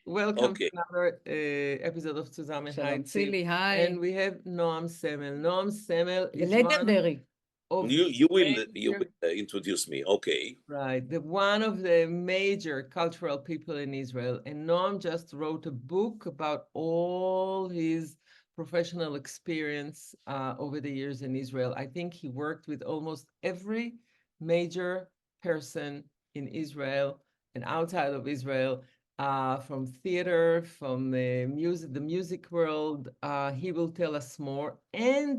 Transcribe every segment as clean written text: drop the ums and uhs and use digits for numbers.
welcome Okay. to another episode of Tzuzamen. Shalom, Tzili, hi. And we have Noam Semel. Noam Semel The is legendary. one of You will major, introduce me. Okay. right, one of the major cultural people in Israel. And Noam just wrote a book about all his professional experience over the years in Israel. I think he worked with almost every major person in Israel and outside of Israel, from theater, from the music world. He will tell us more. And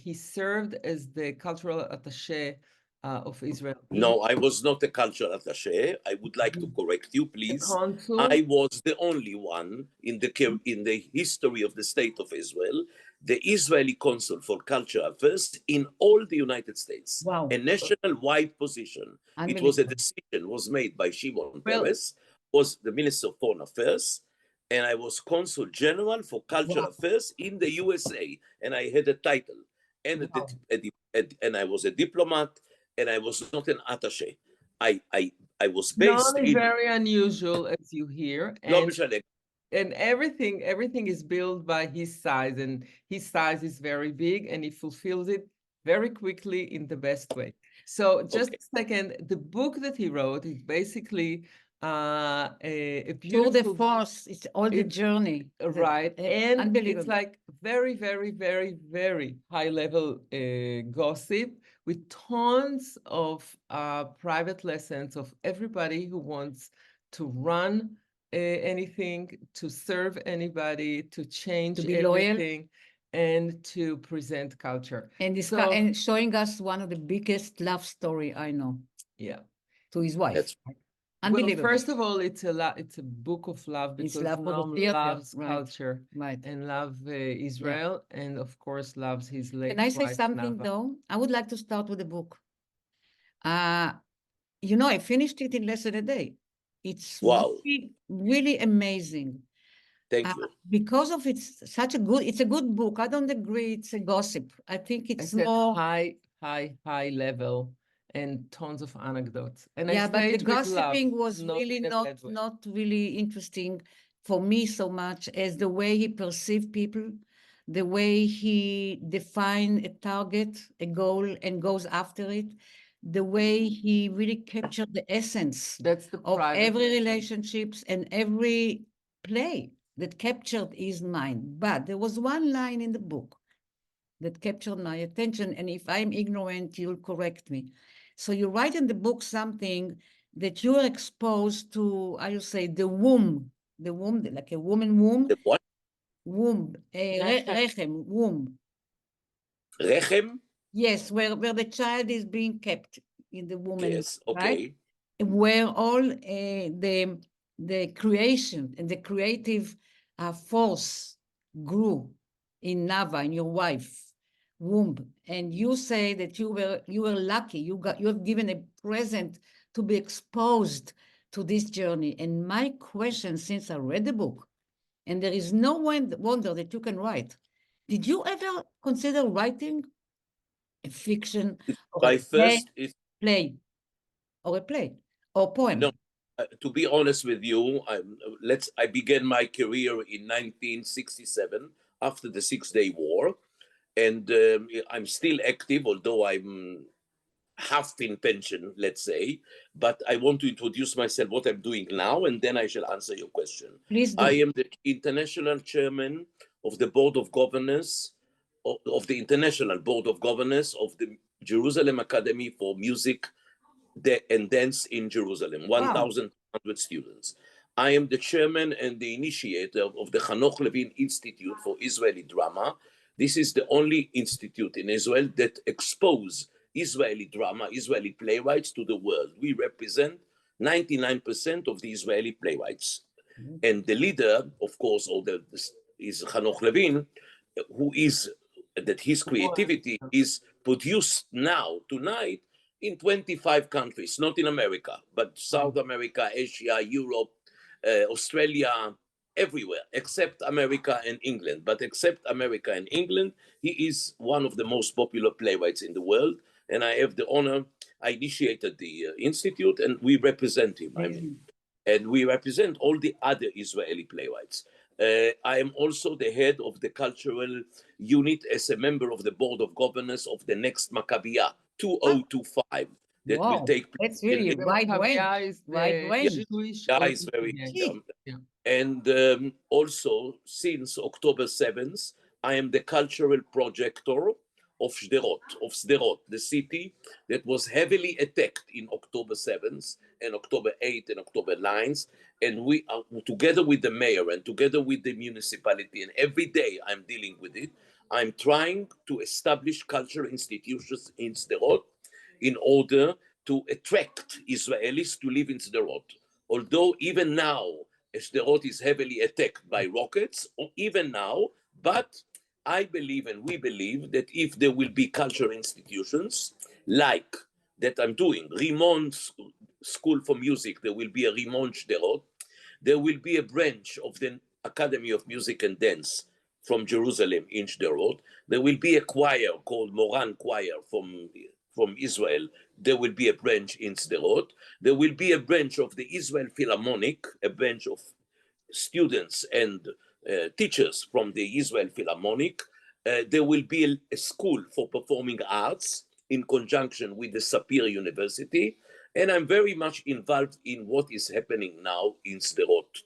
he served as the cultural attaché of Israel. No, I was not a cultural attaché. I would like to correct you, please. Consul. I was the only one in the history of the state of Israel, the Israeli consul for cultural affairs in all the United States. Wow. A national-wide position. It was a decision was made by Shimon Peres, was the Minister of Foreign Affairs, and I was Consul General for Cultural Affairs in the USA, and I had a title, and and I was a diplomat, and I was not an attaché. I was based Not in very unusual, as you hear, and everything is built by his size, and his size is very big, and he fulfills it very quickly in the best way. So just a second, the book that he wrote is basically a beautiful Tour de force, it's all the journey. Right, and unbelievable. it's like very, very, very, very high level gossip with tons of private lessons of everybody who wants to run anything, to serve anybody, to change To be everything, loyal. and to present culture. And, and showing us one of the biggest love story I know. Yeah. To his wife. That's Unbelievable. Well, first of all, it's a book of love, because Noam loves culture, and love Israel, and of course loves his late wife. Can I say something though? I would like to start with the book. You know, I finished it in less than a day. It's really, really amazing. Thank you. Because of it's a good book. I don't agree it's a gossip. I think it's more high level and tons of anecdotes. And yeah, but the gossiping was really not really interesting for me so much as the way he perceived people, the way he defined a target, a goal, and goes after it, the way he really captured the essence of every relationships and every play that captured his mind. But there was one line in the book that captured my attention, and if I'm ignorant, you'll correct me. So you write in the book something that you are exposed to, I would say, the womb, like a woman womb. The what? Womb, rechem, womb. Rechem? Yes, where the child is being kept in the woman. Yes, okay. Right? Where all the creation and the creative force grew in Nava, in your wife. Womb, and you say that you were lucky, you have given a present to be exposed to this journey. And my question, since I read the book, and there is no wonder that you can write, did you ever consider writing a fiction or a play or poem? No, to be honest with you, I began my career in 1967 after the 6-Day War. And I'm still active, although I'm half in pension, let's say. But I want to introduce myself, what I'm doing now, and then I shall answer your question. Please do. I am the international chairman of the Board of Governors, of the International Board of Governors of the Jerusalem Academy for Music and Dance in Jerusalem, 1,200 students. I am the chairman and the initiator of the Hanoch Levin Institute for Israeli Drama. This is the only institute in Israel that exposes Israeli drama, Israeli playwrights to the world. We represent 99% of the Israeli playwrights. And the leader, of course, is Hanoch Levin, that his creativity is produced now, tonight, in 25 countries, not in America, but South America, Asia, Europe, Australia, everywhere, except America and England. But except America and England, he is one of the most popular playwrights in the world. And I have the honor, I initiated the institute and we represent him. I mean, and we represent all the other Israeli playwrights. I am also the head of the cultural unit as a member of the board of governors of the next Maccabiah 2025 that will take place. That's really a wide range. Wide range. Yeah, it's very. And also, since October 7th, I am the cultural projector of Sderot, the city that was heavily attacked in October 7th and October 8th and October 9th. And we are together with the mayor and together with the municipality, and every day I'm dealing with it. I'm trying to establish cultural institutions in Sderot in order to attract Israelis to live in Sderot. Although even now, Sderot is heavily attacked by rockets, or even now, but I believe and we believe that if there will be cultural institutions like that I'm doing, Rimon School for Music, there will be a Rimon Sderot, there will be a branch of the Academy of Music and Dance from Jerusalem in Sderot, there will be a choir called Moran Choir from Israel, there will be a branch in Sderot, there will be a branch of the Israel Philharmonic, a branch of students and teachers from the Israel Philharmonic. There will be a school for performing arts in conjunction with the Sapir University. And I'm very much involved in what is happening now in Sderot.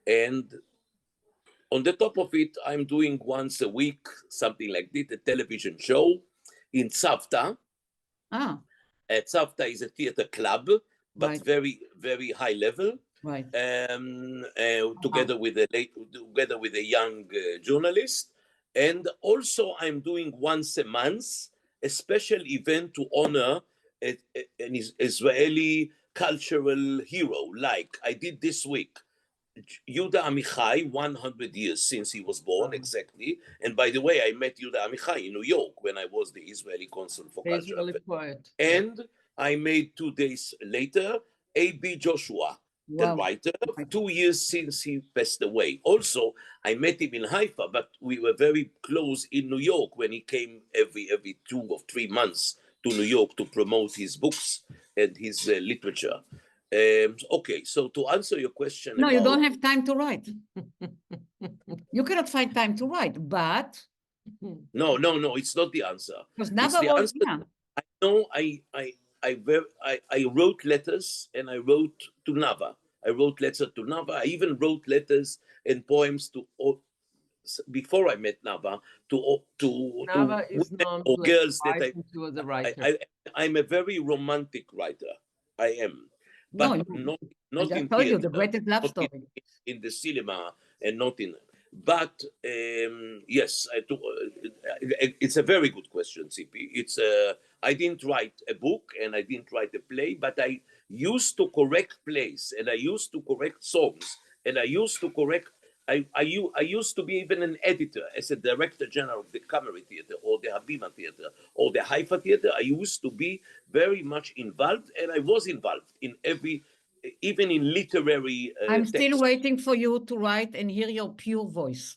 And on the top of it, I'm doing once a week, something like this, a television show in Tzavta. Tzavta is a theater club, but very, very high level. Right. Together with a young journalist, and also I'm doing once a month a special event to honor an Israeli cultural hero, like I did this week. Yehuda Amichai, 100 years since he was born, exactly. And by the way, I met Yehuda Amichai in New York when I was the Israeli consul for culture. And I made 2 days later A.B. Joshua, the writer, 2 years since he passed away. Also, I met him in Haifa, but we were very close in New York when he came every 2 or 3 months to New York to promote his books and his literature. Okay, so to answer your question. No, you don't have time to write. You cannot find time to write, but. No, it's not the answer. Because Nava I know I wrote letters and I wrote to Nava. I wrote letters to Nava. I even wrote letters and poems to before I met Nava to Nava is known or girls that she was a writer. I'm a very romantic writer. I am, but not in told you, the theater, greatest love story in the cinema, and not in. But yes, it's a very good question, Tzipi. It's I didn't write a book and I didn't write a play, but I used to correct plays and I used to correct songs and I used to correct. I used to be even an editor as a director general of the Kamari Theater or the Habima Theater or the Haifa Theater. I used to be very much involved, and I was involved in even in literary I'm text. still waiting for you to write and hear your pure voice.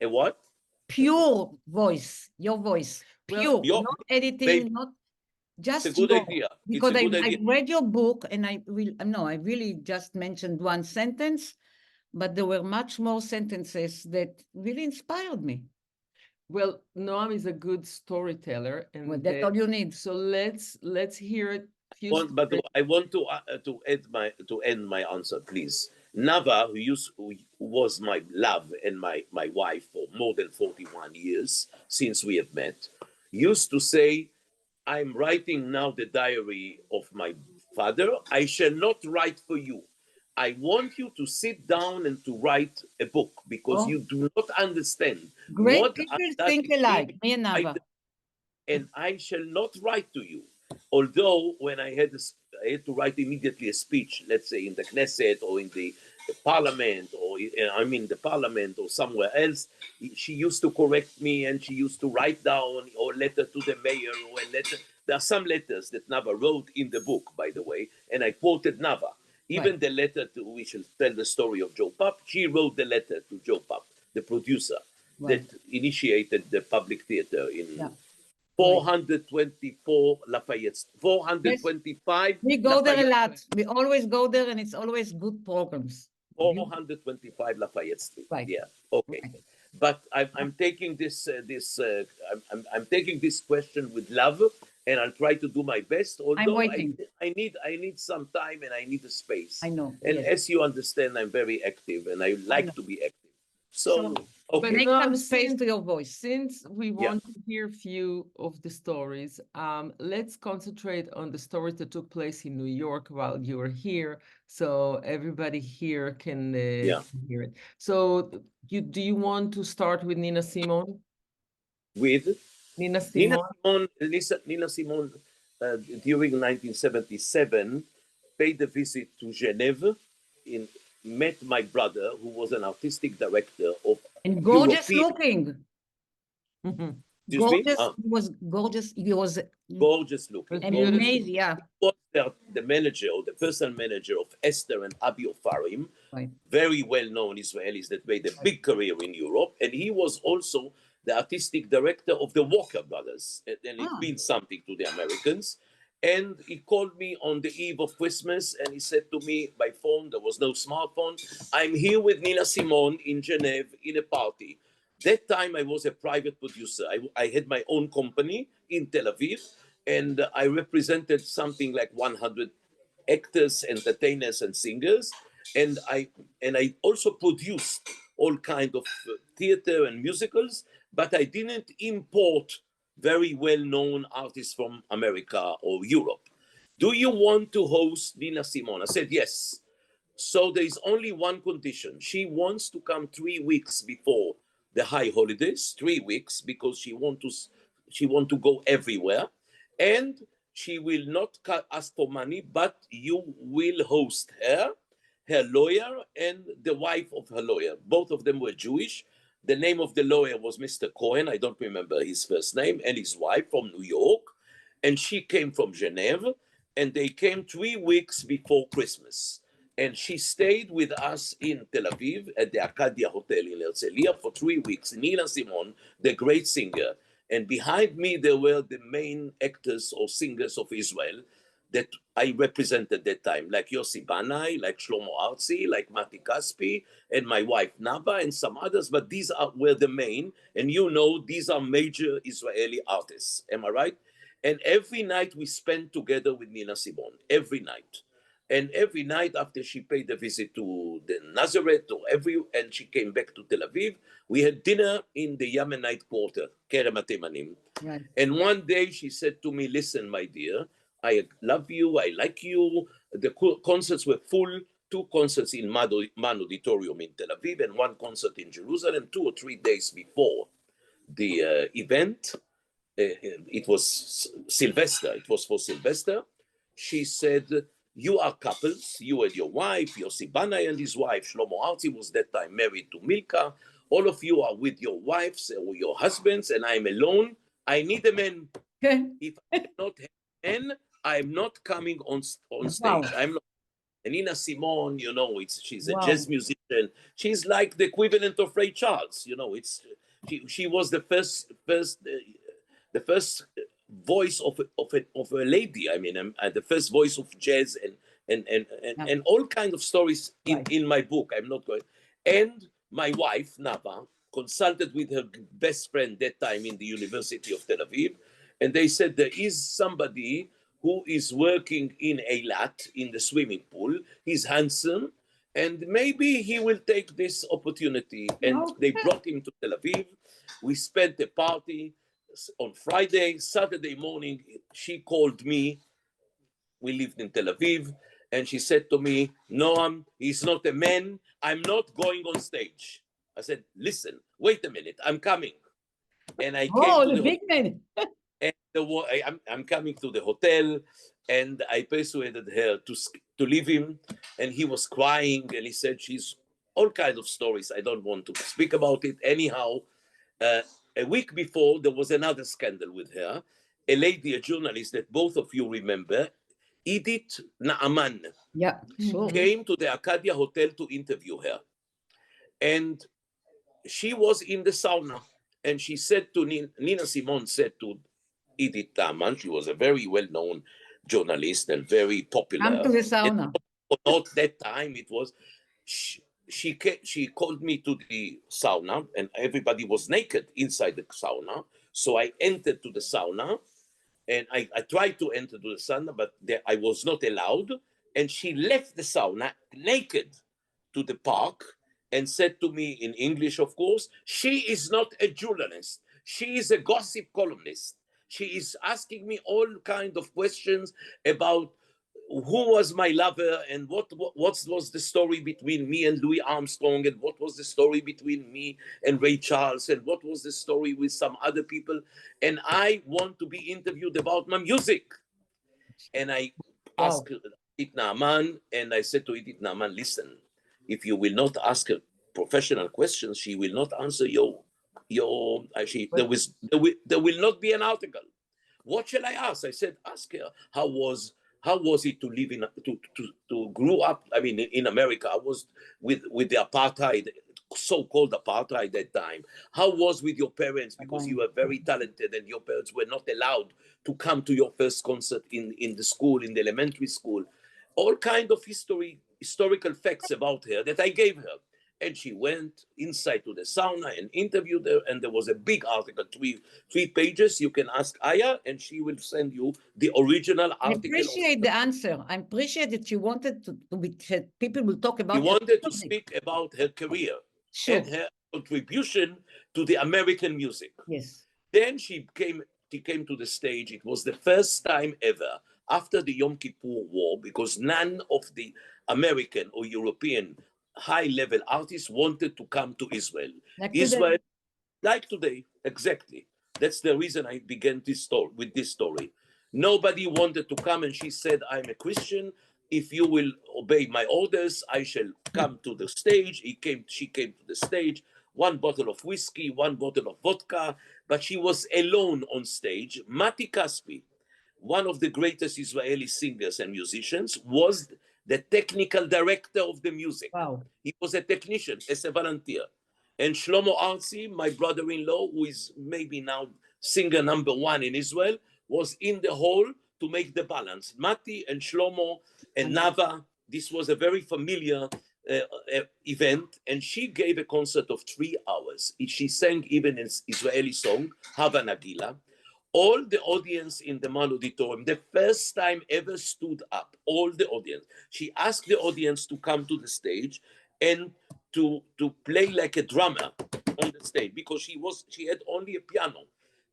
A what? Pure voice, your voice. Pure, not editing, not just it's a good idea. Because I read your book and I really just mentioned one sentence, but there were much more sentences that really inspired me. Well, Noam is a good storyteller, and that's all you need. So let's hear it. But I want to end my answer, please. Nava, who was my love and my wife for more than 41 years since we have met, used to say, "I'm writing now the diary of my father. I shall not write for you. I want you to sit down and to write a book because you do not understand." Great people think alike, me and Nava. And I shall not write to you. Although when I had to write immediately a speech, let's say in the Knesset or in the parliament, or the parliament or somewhere else, she used to correct me and she used to write down or letter to the mayor or a letter. There are some letters that Nava wrote in the book, by the way, and I quoted Nava. Even the letter to, we shall tell the story of Joe Papp, she wrote the letter to Joe Papp, the producer that initiated the public theater in 424 Lafayette, 425. We go Lafayette, there a lot. We always go there, and it's always good programs. 425 Lafayette Street. Right. Yeah. Okay. Right. But I'm taking this I'm taking this question with love, and I'll try to do my best. Although I need some time and I need a space. I know. And yes. as you understand, I'm very active and I like to be active. So okay. Make some space to your voice. Since we want to hear a few of the stories, let's concentrate on the stories that took place in New York while you were here, so everybody here can hear it. So, do you want to start with Nina Simone? With Nina Simone. Nina Simone, during 1977, paid a visit to Geneva, met my brother, who was an artistic director of and gorgeous looking. Gorgeous. He was gorgeous. He was gorgeous looking. Amazing, yeah. He was the manager or the personal manager of Esther and Abi Ofarim, very well-known Israelis that made a big career in Europe, and he was also the artistic director of the Walker Brothers, and it means something to the Americans. And he called me on the eve of Christmas, and he said to me by phone, there was no smartphone, I'm here with Nina Simone in Geneva in a party. That time I was a private producer. I had my own company in Tel Aviv, and I represented something like 100 actors, entertainers, and singers. And I also produced all kinds of theater and musicals, but I didn't import very well-known artists from America or Europe. Do you want to host Nina Simone? I said, yes. So there is only one condition. She wants to come 3 weeks before the high holidays, 3 weeks, because she want to go everywhere. And she will not ask for money, but you will host her lawyer, and the wife of her lawyer. Both of them were Jewish. The name of the lawyer was Mr. Cohen. I don't remember his first name, and his wife from New York. And she came from Geneva, and they came 3 weeks before Christmas. And she stayed with us in Tel Aviv at the Arcadia Hotel in Herzliya for 3 weeks. Nina Simone, the great singer. And behind me, there were the main actors or singers of Israel that I represented that time, like Yossi Banai, like Shlomo Artzi, like Mati Kaspi, and my wife Nava, and some others, but these were the main, and you know, these are major Israeli artists, am I right? And every night we spent together with Nina Simone, every night. And every night after she paid a visit to the Nazareth, and she came back to Tel Aviv, we had dinner in the Yemenite quarter, Kerem Atemanim. Right. And one day she said to me, listen, my dear, I love you, I like you. The concerts were full, 2 concerts in Man Auditorium in Tel Aviv and 1 concert in Jerusalem, 2 or 3 days before the event. It was Sylvester, it was for Sylvester. She said, you are couples, you and your wife, Yossi Banai and his wife, Shlomo Artzi was that time married to Milka. All of you are with your wives or your husbands, and I'm alone. I need a man. If I cannot have a man, I'm not coming on stage. Wow. I'm not. And Nina Simone, you know, she's a jazz musician. She's like the equivalent of Ray Charles. You know, she was the first voice of a lady. I mean, the first voice of jazz and all kinds of stories in my book. I'm not going. And my wife Nava consulted with her best friend that time in the University of Tel Aviv, and they said there is somebody who is working in Eilat in the swimming pool. He's handsome, and maybe he will take this opportunity. And they brought him to Tel Aviv. We spent a party on Friday. Saturday morning, she called me. We lived in Tel Aviv, and she said to me, Noam, he's not a man. I'm not going on stage. I said, listen, wait a minute, I'm coming. And I came to the big man. And I'm coming to the hotel, and I persuaded her to leave him, and he was crying, and he said she's all kinds of stories. I don't want to speak about it. Anyhow, a week before, there was another scandal with her. A lady, a journalist that both of you remember, Edith Naaman, came to the Arcadia Hotel to interview her. And she was in the sauna, and she said to Nina Simone said to Edith Naaman. She was a very well-known journalist and very popular. Come to the sauna. Not that time, it was, she called me to the sauna and everybody was naked inside the sauna. So I entered to the sauna and I tried to enter to the sauna, but I was not allowed. And she left the sauna naked to the park and said to me in English, of course, she is not a journalist. She is a gossip columnist. She is asking me all kind of questions about who was my lover and what was the story between me and Louis Armstrong and what was the story between me and Ray Charles and what was the story with some other people. And I want to be interviewed about my music. And I asked Edith Naaman, and I said to Edith Naaman, listen, if you will not ask her professional questions, she will not answer there will not be an article. What shall I ask? I said, ask her, how was it to live to grow up? I mean, in America, I was with the apartheid, so-called apartheid at that time. How was with your parents? Because you were very talented and your parents were not allowed to come to your first concert in the school, in the elementary school. All kind of historical facts about her that I gave her. And she went inside to the sauna and interviewed her. And there was a big article, three pages. You can ask Aya, and she will send you the original article. I appreciate the answer. I appreciate that she wanted to be, people will talk about. She wanted to speak about her career and her contribution to the American music. Yes. Then she came to the stage. It was the first time ever after the Yom Kippur War, because none of the American or European high-level artists wanted to come to Israel. Israel, like today, exactly. That's the reason I began with this story. Nobody wanted to come, and she said, I'm a Christian. If you will obey my orders, I shall come to the stage. She came to the stage, 1 bottle of whiskey, 1 bottle of vodka, but she was alone on stage. Mati Kaspi, one of the greatest Israeli singers and musicians, was the technical director of the music. Wow. He was a technician, as a volunteer. And Shlomo Artzi, my brother-in-law, who is maybe now singer #1 in Israel, was in the hall to make the balance. Mati and Shlomo and Nava, this was a very familiar event, and she gave a concert of 3 hours. She sang even an Israeli song, Hava Nagila. All the audience in the Mal Auditorium, the first time ever stood up, all the audience. She asked the audience to come to the stage and to play like a drummer on the stage, because she had only a piano.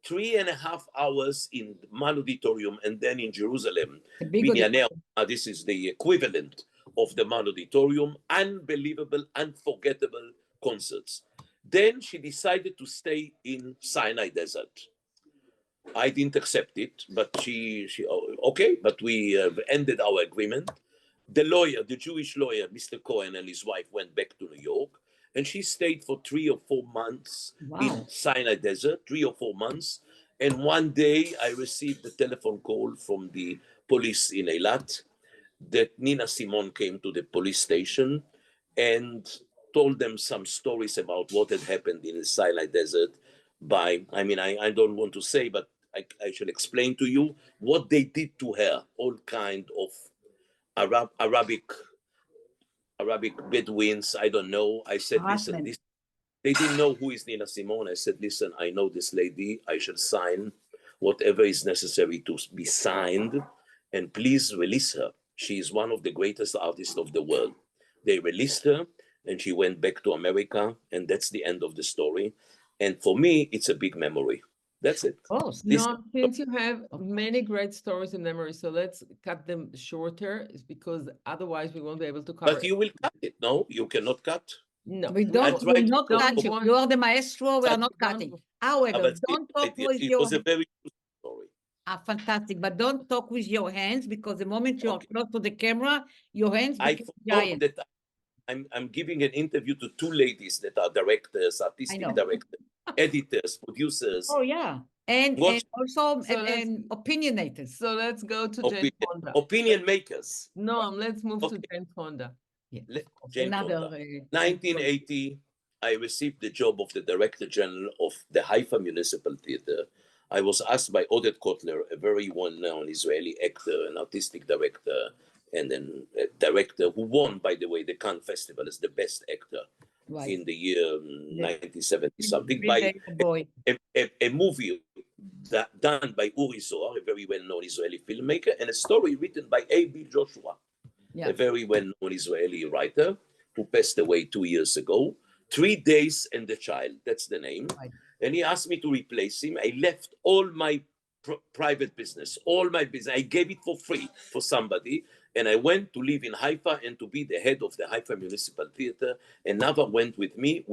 3.5 hours in the Mal Auditorium, and then in Jerusalem, this is the equivalent of the Mal Auditorium. Unbelievable, unforgettable concerts. Then she decided to stay in Sinai Desert. I didn't accept it, but she okay, but we ended our agreement. The lawyer, the Jewish lawyer, Mr. Cohen, and his wife went back to New York, and she stayed for 3 or 4 months in Sinai Desert, 3 or 4 months. And one day I received a telephone call from the police in Eilat that Nina Simone came to the police station and told them some stories about what had happened in the Sinai Desert. I don't want to say, but I shall explain to you what they did to her. All kind of Arabic Bedouins, I don't know. I said, listen, they didn't know who is Nina Simone. I said, listen, I know this lady. I shall sign whatever is necessary to be signed, and please release her. She is one of the greatest artists of the world. They released her, and she went back to America, and that's the end of the story. And for me, it's a big memory. That's it. Oh, no, since you have many great stories in memory, so let's cut them shorter, because otherwise we won't be able to cover. But you will cut it, no? You cannot cut. No, we don't. We're not cutting. You are the maestro. We are not cutting. However, don't talk with your. It was a very good story. Fantastic, but don't talk with your hands, because the moment you are close to the camera, your hands become giant. That I'm giving an interview to 2 ladies that are directors, artistic directors, editors, producers. Oh yeah, and also opinionated. So let's go to Jane Fonda. Opinion makers. No, let's move to Jane Fonda. Jane Fonda. 1980, I received the job of the Director General of the Haifa Municipal Theater. I was asked by Oded Kotler, a very well-known Israeli actor and artistic director, and then a director who won, by the way, the Cannes Festival as the best actor in the year 1970 something, by a movie done by Uri Zohar, a very well-known Israeli filmmaker, and a story written by A.B. Joshua, a very well-known Israeli writer who passed away 2 years ago. 3 Days and the Child, that's the name. And he asked me to replace him. I left all my private business, all my business. I gave it for free for somebody. And I went to live in Haifa and to be the head of the Haifa Municipal Theater. And Nava went with me,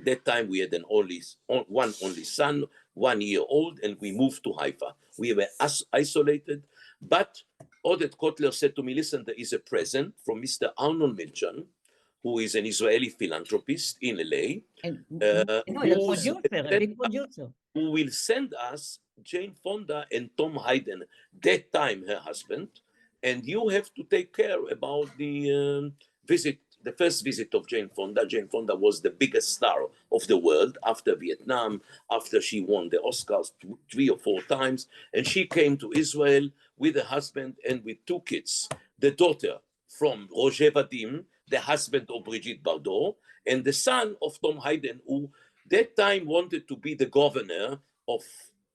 that time we had one only son, 1 year old, and we moved to Haifa. We were isolated, but Oded Kotler said to me, listen, there is a present from Mr. Arnon Milchan, who is an Israeli philanthropist in LA, who will send us Jane Fonda and Tom Hayden, that time her husband, and you have to take care about the visit, the first visit of Jane Fonda. Jane Fonda was the biggest star of the world after Vietnam, after she won the Oscars 3 or 4 times, and she came to Israel with a husband and with 2 kids, the daughter from Roger Vadim, the husband of Brigitte Bardot, and the son of Tom Hayden, who that time wanted to be the governor of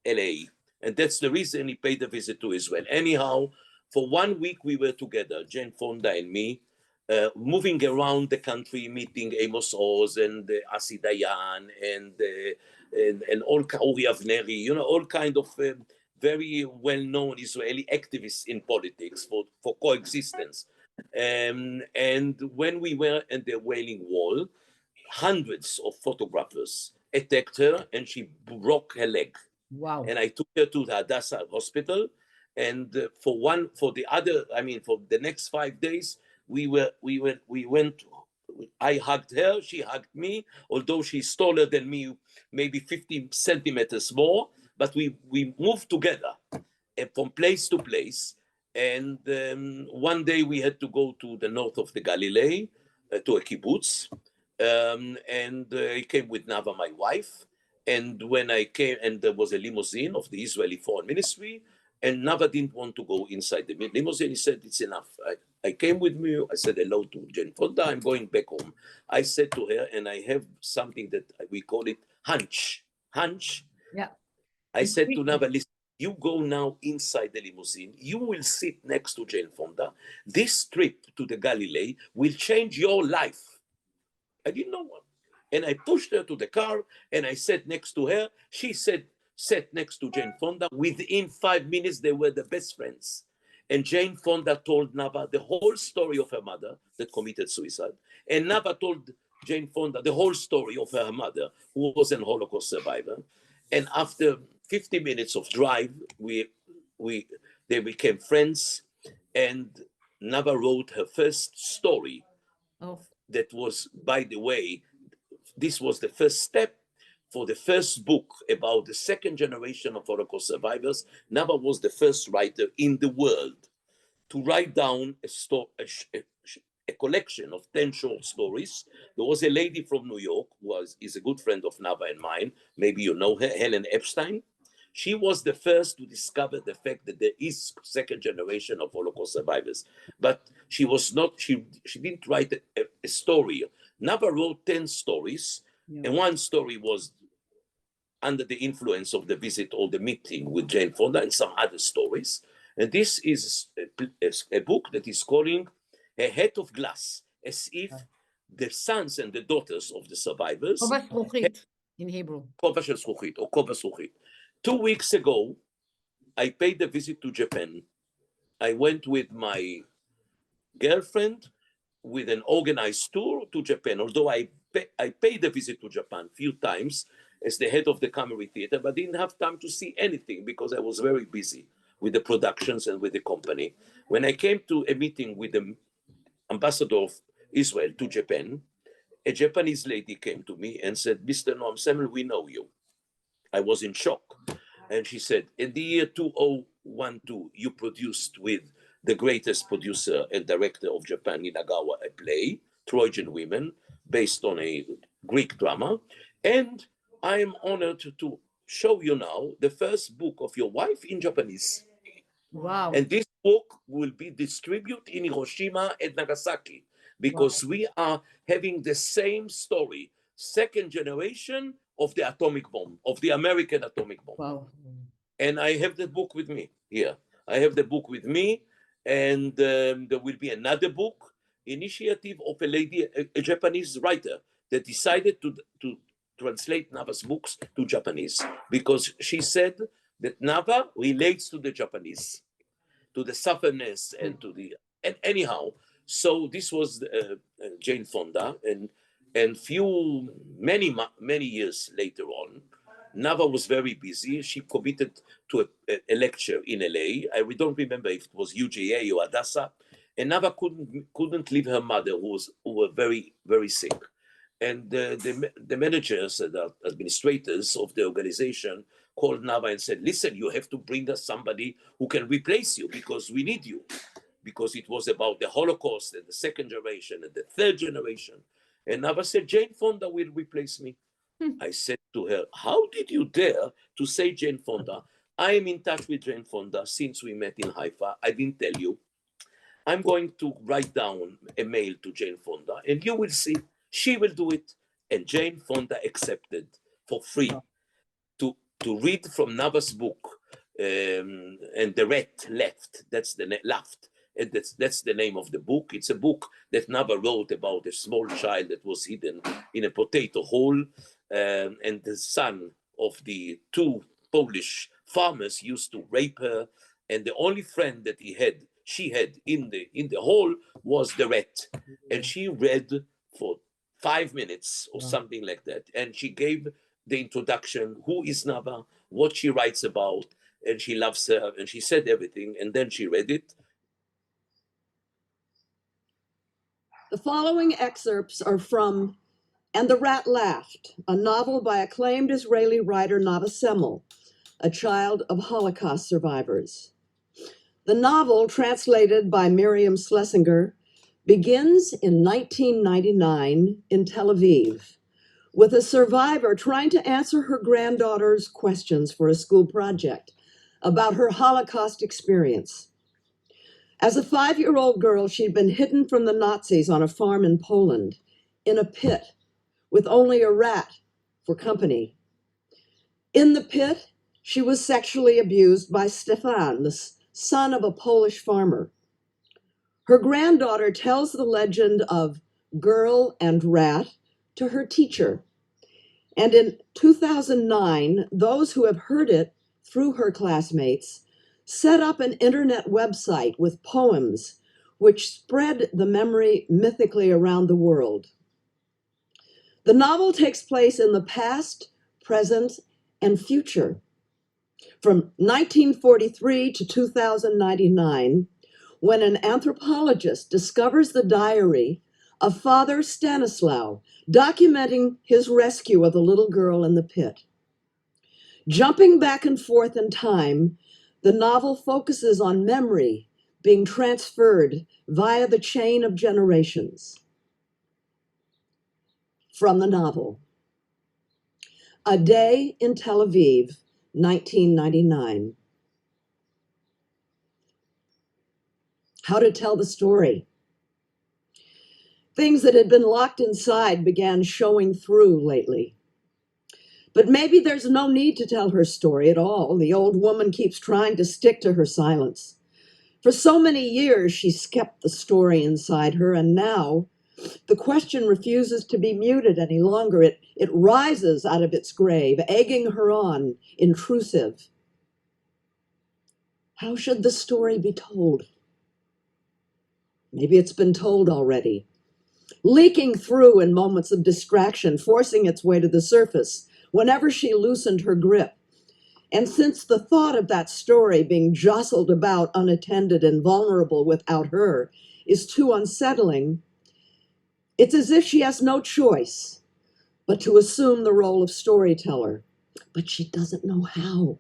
LA. And that's the reason he paid a visit to Israel. Anyhow, for 1 week we were together, Jane Fonda and me, moving around the country, meeting Amos Oz and Asi Dayan and all Uri Avneri, you know, all kind of very well-known Israeli activists in politics for coexistence. And when we were at the Wailing Wall, hundreds of photographers attacked her and she broke her leg. Wow. And I took her to the Hadassah hospital. And for the next 5 days, we went, I hugged her, she hugged me, although she's taller than me, maybe 50 centimeters more, but we moved together from place to place. And one day we had to go to the north of the Galilee, to a kibbutz. And I came with Nava, my wife. And when I came, and there was a limousine of the Israeli Foreign Ministry, and Nava didn't want to go inside the limousine. He said, it's enough. I came with me. I said hello to Jane Fonda. I'm going back home. I said to her, and I have something that we call it hunch. Hunch. Yeah. I said to Nava, listen, you go now inside the limousine. You will sit next to Jane Fonda. This trip to the Galilee will change your life. I didn't know what. And I pushed her to the car, and I sat next to her. She sat next to Jane Fonda. Within 5 minutes, they were the best friends. And Jane Fonda told Nava the whole story of her mother that committed suicide. And Nava told Jane Fonda the whole story of her mother, who was a Holocaust survivor. And after 50 minutes of drive, they became friends. And Nava wrote her first story. That was, by the way, this was the first step for the first book about the second generation of Holocaust survivors. Nava was the first writer in the world to write down a collection of 10 short stories. There was a lady from New York who is a good friend of Nava and mine. Maybe you know her, Helen Epstein. She was the first to discover the fact that there is second generation of Holocaust survivors. But she didn't write a story. Nava wrote 10 stories, and one story was under the influence of the visit or the meeting with Jane Fonda, and some other stories. And this is a book that is calling A Head of Glass, as if the sons and the daughters of the survivors... כובע זכוכית in Hebrew. כובע של זכוכית, או כובע זכוכית. 2 weeks ago, I paid a visit to Japan. I went with my girlfriend with an organized tour to Japan, although I paid a visit to Japan a few times as the head of the Camry Theater, but didn't have time to see anything because I was very busy with the productions and with the company. When I came to a meeting with the ambassador of Israel to Japan, a Japanese lady came to me and said, Mr. Noam Semel, we know you. I was in shock. And she said, in the year 2012, you produced with the greatest producer and director of Japan, Inagawa, a play, Trojan Women, based on a Greek drama. And I am honored to show you now the first book of your wife in Japanese. Wow. And this book will be distributed in Hiroshima and Nagasaki because we are having the same story, second generation of the atomic bomb, of the American atomic bomb. Wow. And I have the book with me here. I have the book with me, and there will be another book, initiative of a lady, a Japanese writer that decided to translate Nava's books to Japanese because she said that Nava relates to the Japanese, to the sufferness and to the, and anyhow, so this was Jane Fonda, and many years later on, Nava was very busy. She committed to a lecture in LA. I don't remember if it was UGA or Hadassah, and Nava couldn't leave her mother, who were very, very sick. And the managers and the administrators of the organization called Nava and said, listen, you have to bring us somebody who can replace you because we need you. Because it was about the Holocaust and the second generation and the third generation. And Nava said, Jane Fonda will replace me. I said to her, how did you dare to say Jane Fonda? I am in touch with Jane Fonda since we met in Haifa. I didn't tell you. I'm going to write down a mail to Jane Fonda and you will see. She will do it. And Jane Fonda accepted for free to read from Nava's book, and the rat left. That's the laughed. And that's the name of the book. It's a book that Nava wrote about a small child that was hidden in a potato hole, and the son of the two Polish farmers used to rape her, and the only friend that she had in the hole was the rat, and she read for 5 minutes or something like that, and she gave the introduction, who is Nava, what she writes about, and she loves her, and she said everything, and then she read it. The following excerpts are from And the Rat Laughed, a novel by acclaimed Israeli writer Noam Semel, a child of Holocaust survivors. The novel, translated by Miriam Schlesinger, begins in 1999 in Tel Aviv, with a survivor trying to answer her granddaughter's questions for a school project about her Holocaust experience. As a 5-year-old girl, she'd been hidden from the Nazis on a farm in Poland, in a pit, with only a rat for company. In the pit, she was sexually abused by Stefan, the son of a Polish farmer. Her granddaughter tells the legend of Girl and Rat to her teacher. And in 2009, those who have heard it through her classmates set up an internet website with poems which spread the memory mythically around the world. The novel takes place in the past, present, and future. From 1943 to 2099, when an anthropologist discovers the diary of Father Stanislaw documenting his rescue of the little girl in the pit. Jumping back and forth in time, the novel focuses on memory being transferred via the chain of generations. From the novel, A Day in Tel Aviv, 1999. How to tell the story. Things that had been locked inside began showing through lately. But maybe there's no need to tell her story at all. The old woman keeps trying to stick to her silence. For so many years, she's kept the story inside her, and now the question refuses to be muted any longer. It rises out of its grave, egging her on, intrusive. How should the story be told? Maybe it's been told already, leaking through in moments of distraction, forcing its way to the surface whenever she loosened her grip. And since the thought of that story being jostled about unattended and vulnerable without her is too unsettling, it's as if she has no choice but to assume the role of storyteller, but she doesn't know how.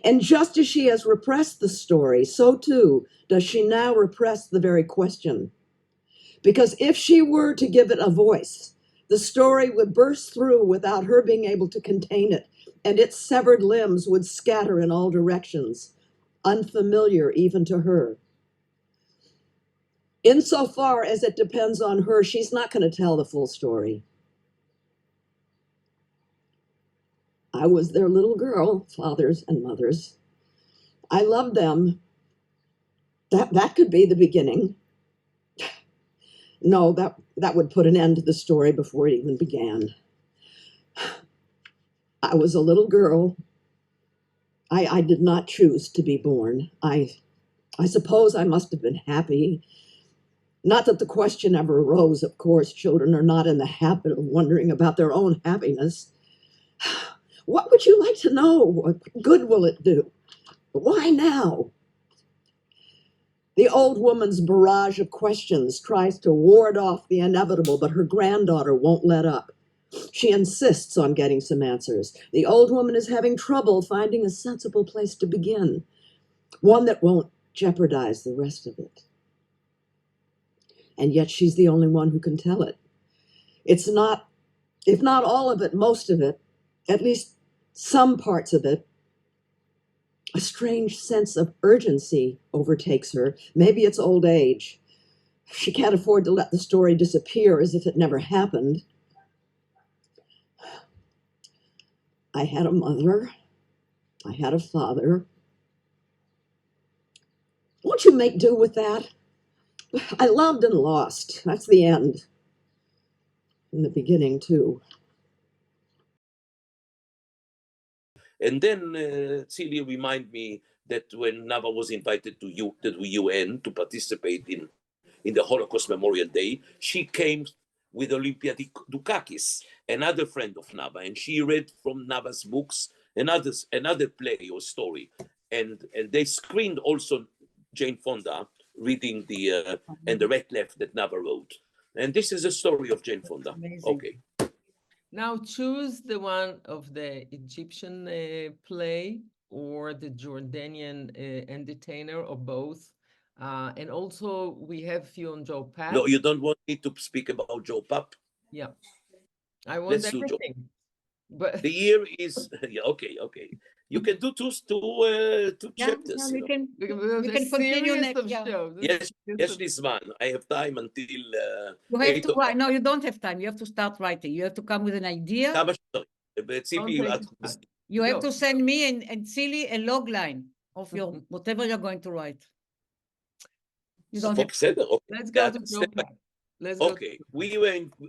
And just as she has repressed the story, so too does she now repress the very question. Because if she were to give it a voice, the story would burst through without her being able to contain it, and its severed limbs would scatter in all directions, unfamiliar even to her. Insofar as it depends on her, she's not going to tell the full story. I was their little girl, fathers and mothers. I loved them. That could be the beginning. No, that would put an end to the story before it even began. I was a little girl. I did not choose to be born. I suppose I must have been happy. Not that the question ever arose, of course. Children are not in the habit of wondering about their own happiness. What would you like to know? What good will it do? Why now? The old woman's barrage of questions tries to ward off the inevitable, but her granddaughter won't let up. She insists on getting some answers. The old woman is having trouble finding a sensible place to begin, one that won't jeopardize the rest of it. And yet she's the only one who can tell it. It's not, if not all of it, most of it, at least some parts of it. A strange sense of urgency overtakes her. Maybe it's old age. She can't afford to let the story disappear as if it never happened. I had a mother. I had a father. Won't you make do with that? I loved and lost. That's the end. In the beginning, too. And then Tzili reminded me that when Nava was invited to the UN to participate in the Holocaust Memorial Day, she came with Olympia Dukakis, another friend of Nava, and she read from Nava's books another play or story. And they screened also Jane Fonda reading the and the Red Left that Nava wrote. And this is a story of Jane Fonda. Amazing. Okay. Now choose the one of the Egyptian play or the Jordanian entertainer or both. And also we have you on Joe Papp. No, you don't want me to speak about Joe Papp? Yeah. I want Let's do Joe. everything. But the year is yeah, okay. You can do two chapters. we can the continue series next. of Yeah. shows. Yes, this one. I have time until You have to write. No, you don't have time. You have to start writing. You have to come with an idea. You have to send me and Tzili a log line of your whatever you're going to write. You don't have to. Let's go to Joe Papp. Okay,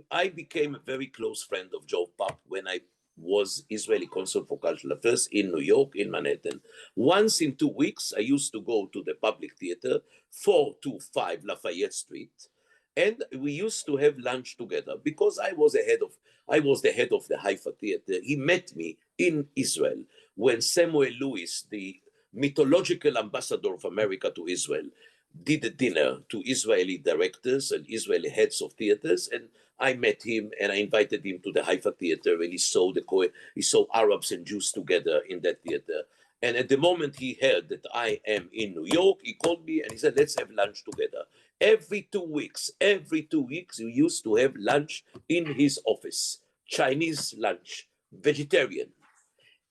I became a very close friend of Joe Papp when I was Israeli consul for cultural affairs in New York, in Manhattan. Once in 2 weeks, I used to go to the Public Theater, 425 Lafayette Street, and we used to have lunch together because I was the head of the Haifa Theater. He met me in Israel when Samuel Lewis, the mythological ambassador of America to Israel, did a dinner to Israeli directors and Israeli heads of theaters, and I met him and I invited him to the Haifa Theater, and he saw Arabs and Jews together in that theater. And at the moment he heard that I am in New York, he called me and he said, let's have lunch together. Every 2 weeks, we used to have lunch in his office, Chinese lunch, vegetarian.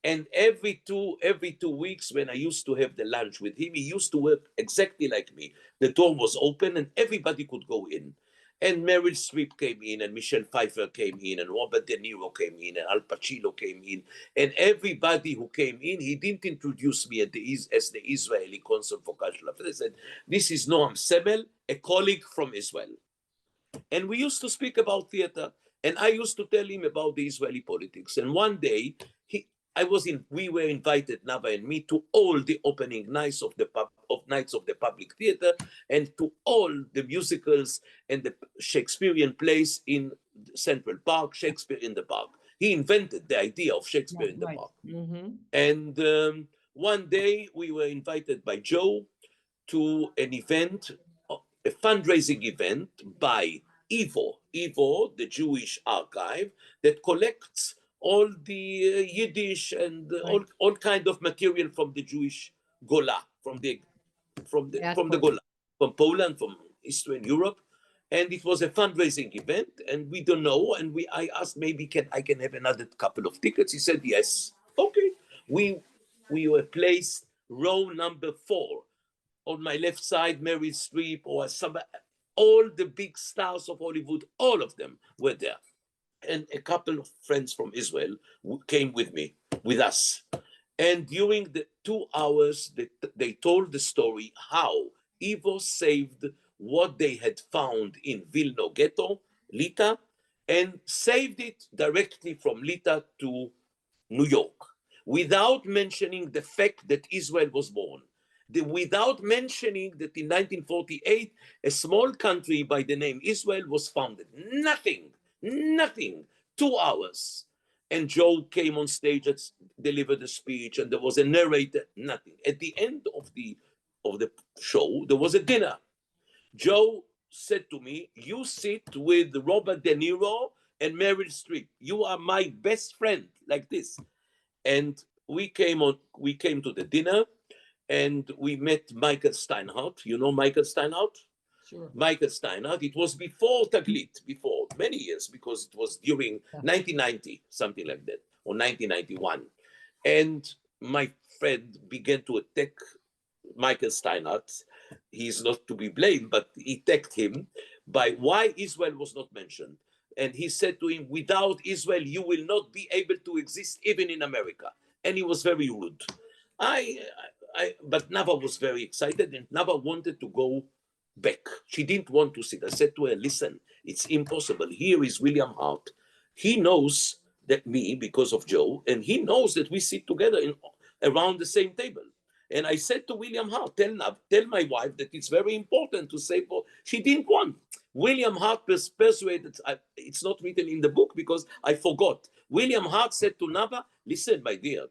And every two weeks, when I used to have the lunch with him, he used to work exactly like me. The door was open and everybody could go in. And Meryl Streep came in, and Michelle Pfeiffer came in, and Robert De Niro came in, and Al Pacino came in. And everybody who came in, he didn't introduce me as the Israeli consul for cultural affairs. He said, this is Noam Semel, a colleague from Israel. And we used to speak about theater, and I used to tell him about the Israeli politics. And one day, we were invited, Nava and me, to all the opening nights of the Public Theater and to all the musicals and the Shakespearean plays in Central Park, Shakespeare in the Park. He invented the idea of Shakespeare in the Park. Mm-hmm. And one day we were invited by Joe to an event, a fundraising event by Ivo, the Jewish archive that collects all the Yiddish and all kind of material from the Jewish Gola, from the Gola, from Poland, from Eastern Europe. And it was a fundraising event, and we don't know. And I asked, maybe I can have another couple of tickets. He said yes. Okay. We were placed row number 4. On my left side, Meryl Streep or some, all the big stars of Hollywood, all of them were there. And a couple of friends from Israel came with us. And during the 2 hours, they told the story how Ivo saved what they had found in Vilno ghetto, Lita, and saved it directly from Lita to New York, without mentioning the fact that Israel was born. Without mentioning that in 1948, a small country by the name Israel was founded. Nothing. 2 hours. And Joe came on stage and delivered a speech, and there was a narrator, nothing. At the end of the show, there was a dinner. Joe said to me, you sit with Robert De Niro and Meryl Streep. You are my best friend, like this. And we came to the dinner, and we met Michael Steinhardt. You know Michael Steinhardt? Sure. Michael Steinhardt. It was before Taglit, before many years, because it was during 1990, something like that, or 1991. And my friend began to attack Michael Steinhardt. He's not to be blamed, but he attacked him by why Israel was not mentioned. And he said to him, without Israel, you will not be able to exist even in America. And he was very rude. But Nava was very excited, and Nava wanted to go back. She didn't want to sit. I said to her, listen, it's impossible. Here is William Hart. He knows that me because of Joe, and he knows that we sit together around the same table. And I said to William Hart, tell my wife that it's very important to say, she didn't want. William Hart persuaded, it's not written in the book because I forgot. William Hart said to Nava, listen, my dear,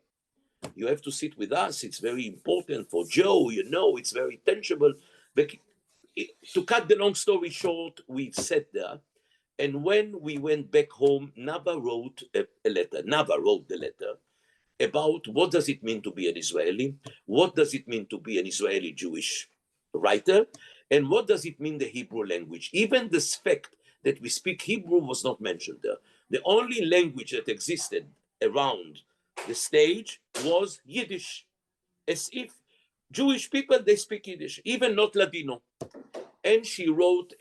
you have to sit with us. It's very important for Joe, it's very tangible. But to cut the long story short, we sat there. And when we went back home, Nava wrote a letter. Nava wrote the letter about what does it mean to be an Israeli? What does it mean to be an Israeli Jewish writer? And what does it mean, the Hebrew language? Even the fact that we speak Hebrew was not mentioned there. The only language that existed around the stage was Yiddish, as if Jewish people, they speak Yiddish, even not Ladino. And she wrote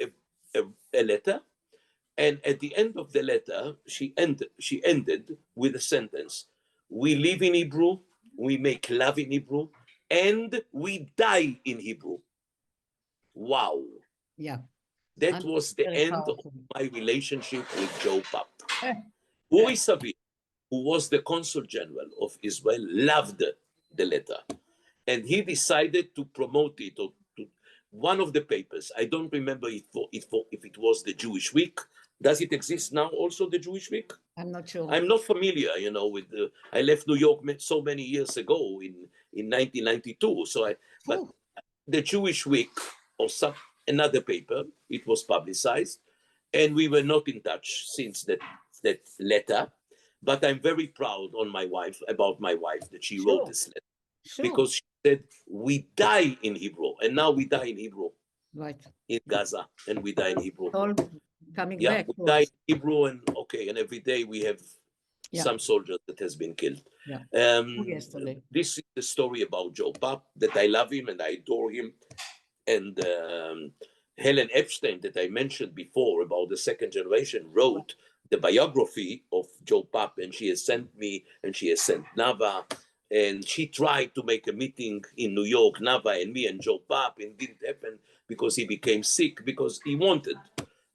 a letter, and at the end of the letter, she ended with a sentence: we live in Hebrew, we make love in Hebrew, and we die in Hebrew. Wow. Yeah. That was the end of my relationship with Joe Papp. Uri Savir, who was the Consul General of Israel, loved the letter. And he decided to promote it to one of the papers. I don't remember if it was the Jewish Week. Does it exist now also, the Jewish Week? I'm not sure. I'm not familiar, with I left New York so many years ago in 1992. But the Jewish Week or another paper, it was publicized, and we were not in touch since that letter. But I'm very proud about my wife that she wrote this letter, because she said we die in Hebrew, and now we die in Hebrew, right, in Gaza, and we die in Hebrew. All coming back. We die in Hebrew, and every day we have some soldier that has been killed. Yesterday. This is the story about Joe Papp, that I love him and I adore him. And Helen Epstein, that I mentioned before, about the second generation, wrote the biography of Joe Papp, and she has sent me, and she has sent Nava, and she tried to make a meeting in New York, Nava and me and Joe Papp, and it didn't happen because he became sick, because he wanted.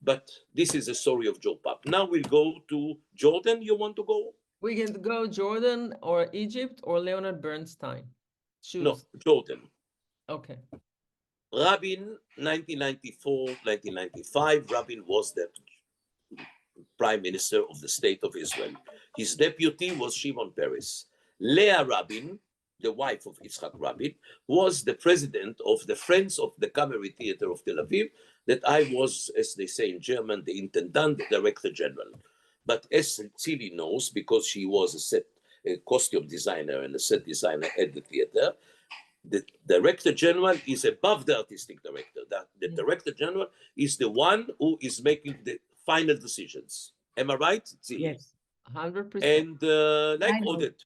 But this is the story of Joe Papp. Now we'll go to Jordan. You want to go? We can go Jordan or Egypt or Leonard Bernstein. Choose. No, Jordan. Okay. Rabin, 1994, 1995, Rabin was the prime minister of the state of Israel. His deputy was Shimon Peres. Leah Rabin, the wife of Yitzhak Rabin, was the president of the Friends of the Camera Theater of Tel Aviv, that I was, as they say in German, the intendant, the director general. But as Tzili knows, because she was a costume designer and a set designer at the theater, the director general is above the artistic director. The director general is the one who is making the final decisions. Am I right, Tzili? Yes. 100%. And like I know. all that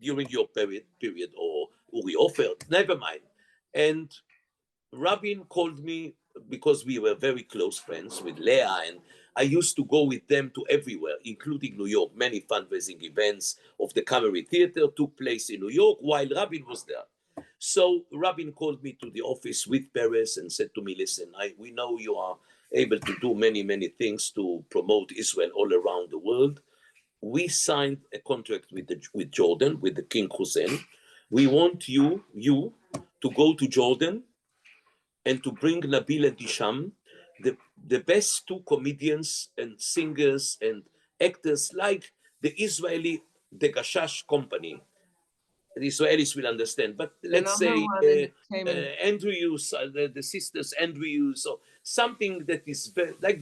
during your period, or Uri Ofer, never mind. And Rabin called me because we were very close friends with Leah, and I used to go with them to everywhere, including New York. Many fundraising events of the Cabaret Theater took place in New York while Rabin was there. So Rabin called me to the office with Peres and said to me, listen, we know you are able to do many, many things to promote Israel all around the world. We signed a contract with Jordan, with the King Hussein. We want you to go to Jordan and to bring Nabil and Hisham, the best two comedians and singers and actors, like the Israeli, the Gashash company. The Israelis will understand, but let's say Andrews, the sisters Andrews, or something that is very, like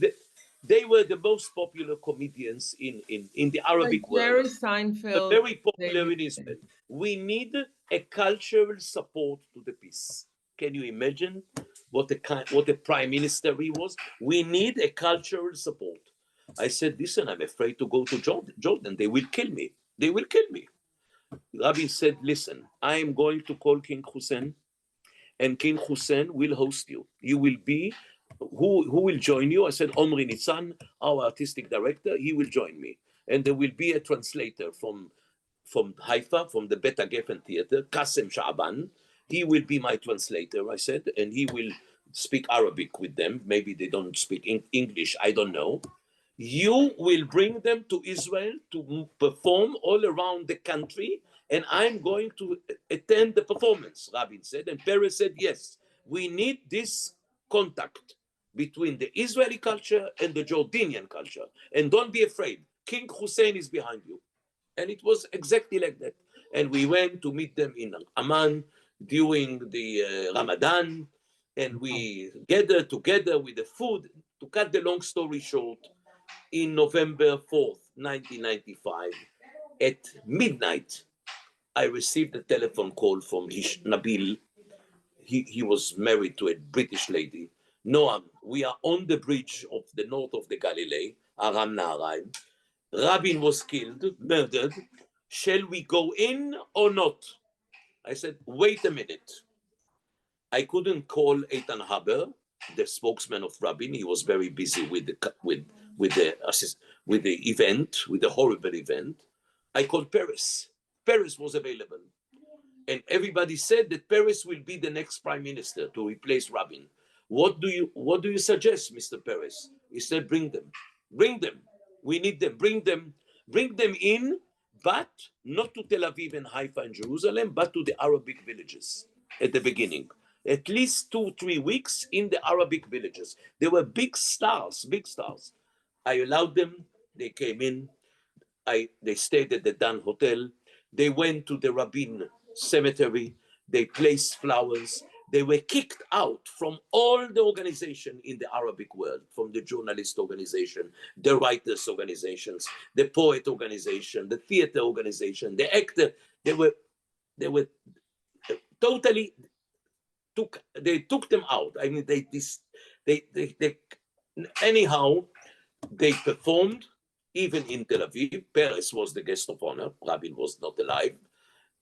they were the most popular comedians in the Arabic world. Jerry Seinfeld, very popular in Israel. We need a cultural support to the piece. Can you imagine what a prime minister he was? We need a cultural support. I said, listen, I'm afraid to go to Jordan. They will kill me. They will kill me. Rabin said, listen, I am going to call King Hussein, and King Hussein will host you. You will be, who will join you? I said, Omri Nitzan, our artistic director, he will join me. And there will be a translator from Haifa, from the Beta Geffen Theater, Qasem Sha'ban. He will be my translator, I said, and he will speak Arabic with them. Maybe they don't speak English, I don't know. You will bring them to Israel to perform all around the country, and I'm going to attend the performance, Rabin said. And Peres said, yes, we need this contact between the Israeli culture and the Jordanian culture. And don't be afraid, King Hussein is behind you. And it was exactly like that. And we went to meet them in Amman during the Ramadan, and we gathered together with the food. To cut the long story short, in November 4th, 1995, at midnight, I received a telephone call from Nabil. He was married to a British lady. Noam, we are on the bridge of the north of the Galilee, Aram Naharaim. Rabin was killed, murdered. Shall we go in or not? I said, wait a minute. I couldn't call Eitan Haber, the spokesman of Rabin. He was very busy with the event, with the horrible event. I called Peres. Peres was available. And everybody said that Peres will be the next prime minister to replace Rabin. What do you suggest, Mr. Peres? He said, bring them. We need them. Bring them in, but not to Tel Aviv and Haifa and Jerusalem, but to the Arabic villages at the beginning. At least 2-3 weeks in the Arabic villages. They were big stars. I allowed them. They came in. They stayed at the Dan Hotel. They went to the Rabin cemetery. They placed flowers. They were kicked out from all the organization in the Arabic world, from the journalist organization, the writers organizations, the poet organization, the theater organization, the actor. They were totally took them out. I mean, anyhow, they performed even in Tel Aviv. Peres was the guest of honor. Rabin was not alive.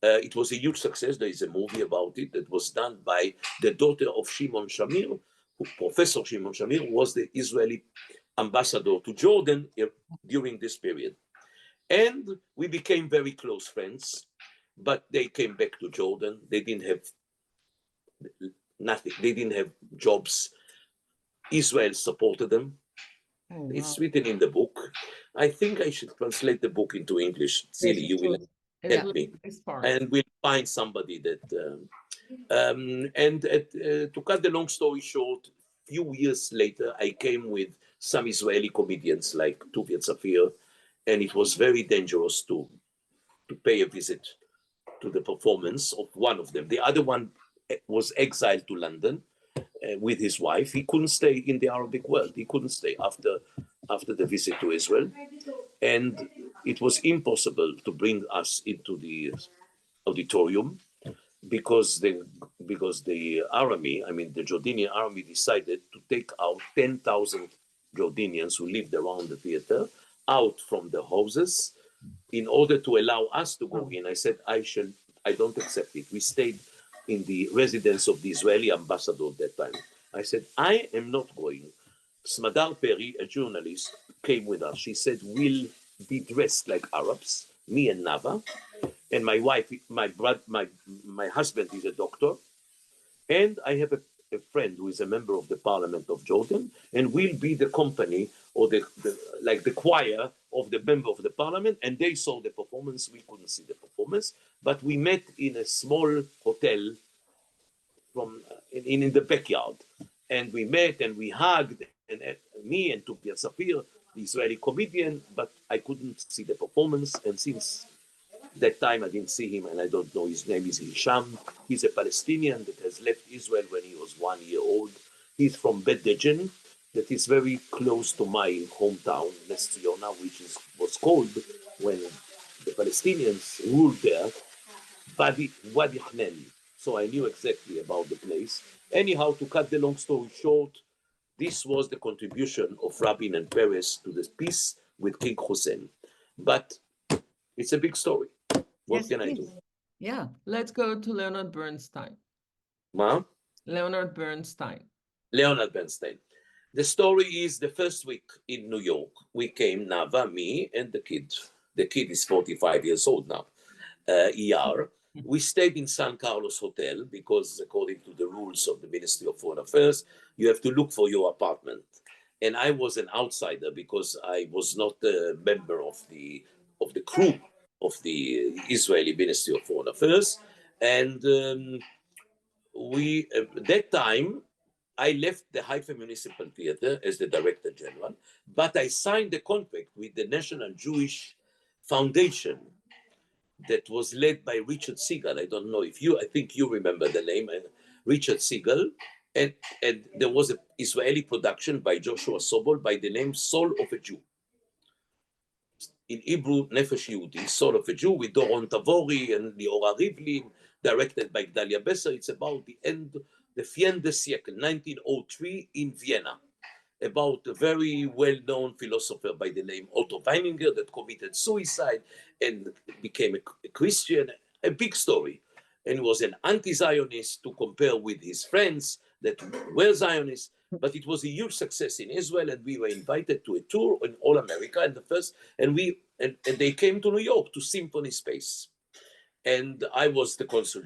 It was a huge success. There is a movie about it that was done by the daughter of Shimon Shamir, Professor Shimon Shamir, who was the Israeli ambassador to Jordan during this period. And we became very close friends, but they came back to Jordan. They didn't have nothing. They didn't have jobs. Israel supported them. Oh, wow. It's written in the book. I think I should translate the book into English. Tzili, you will help me. And we'll find somebody that... to cut the long story short, a few years later, I came with some Israeli comedians like Tuvia Tzafir, and it was very dangerous to pay a visit to the performance of one of them. The other one was exiled to London with his wife. He couldn't stay in the Arabic world. He couldn't stay after the visit to Israel. And it was impossible to bring us into the auditorium because the army, I mean the Jordanian army, decided to take out 10,000 Jordanians who lived around the theater out from the houses, in order to allow us to go in. I said, I don't accept it. We stayed in the residence of the Israeli ambassador at that time. I said, I am not going. Smadar Perry, a journalist, came with us. She said, we'll be dressed like Arabs, me and Nava, and my wife, my husband is a doctor, and I have a friend who is a member of the Parliament of Jordan, and we'll be the company or the choir of the member of the Parliament. And they saw the performance. We couldn't see the performance, but we met in a small hotel in the backyard, and we met and we hugged, and me and Tzipi and Tzili, the Israeli comedian, but I couldn't see the performance. And since that time I didn't see him, and I don't know, his name is Hisham. He's a Palestinian that has left Israel when he was 1 year old. He's from Bet Dejen, that is very close to my hometown, Nes Tziyona, which was called, when the Palestinians ruled there, Wadi Hnen. So I knew exactly about the place. Anyhow, to cut the long story short, this was the contribution of Rabin and Peres to the peace with King Hussein. But it's a big story. What can I do? Yeah. Let's go to Leonard Bernstein. Ma? Leonard Bernstein. Leonard Bernstein. The story is the first week in New York. We came, Nava, me, and the kid. The kid is 45 years old now, ER. We stayed in San Carlos Hotel because according to the rules of the Ministry of Foreign Affairs, you have to look for your apartment. And I was an outsider because I was not a member of the crew of the Israeli Ministry of Foreign Affairs. And that time, I left the Haifa Municipal Theater as the Director General, but I signed a contract with the National Jewish Foundation that was led by Richard Siegel. I don't know if I think you remember the name, Richard Siegel. And there was an Israeli production by Joshua Sobol by the name Soul of a Jew. In Hebrew, Nefesh Yehudi, Soul of a Jew, with Doron Tavori and Liora Rivlin, directed by Gdalia Besser. It's about the fin de siècle, 1903 in Vienna, about a very well-known philosopher by the name Otto Weininger that committed suicide and became a Christian, a big story. And was an anti-Zionist to compare with his friends that were Zionists, but it was a huge success in Israel, and we were invited to a tour in all America, and they came to New York to Symphony Space. And I was the consul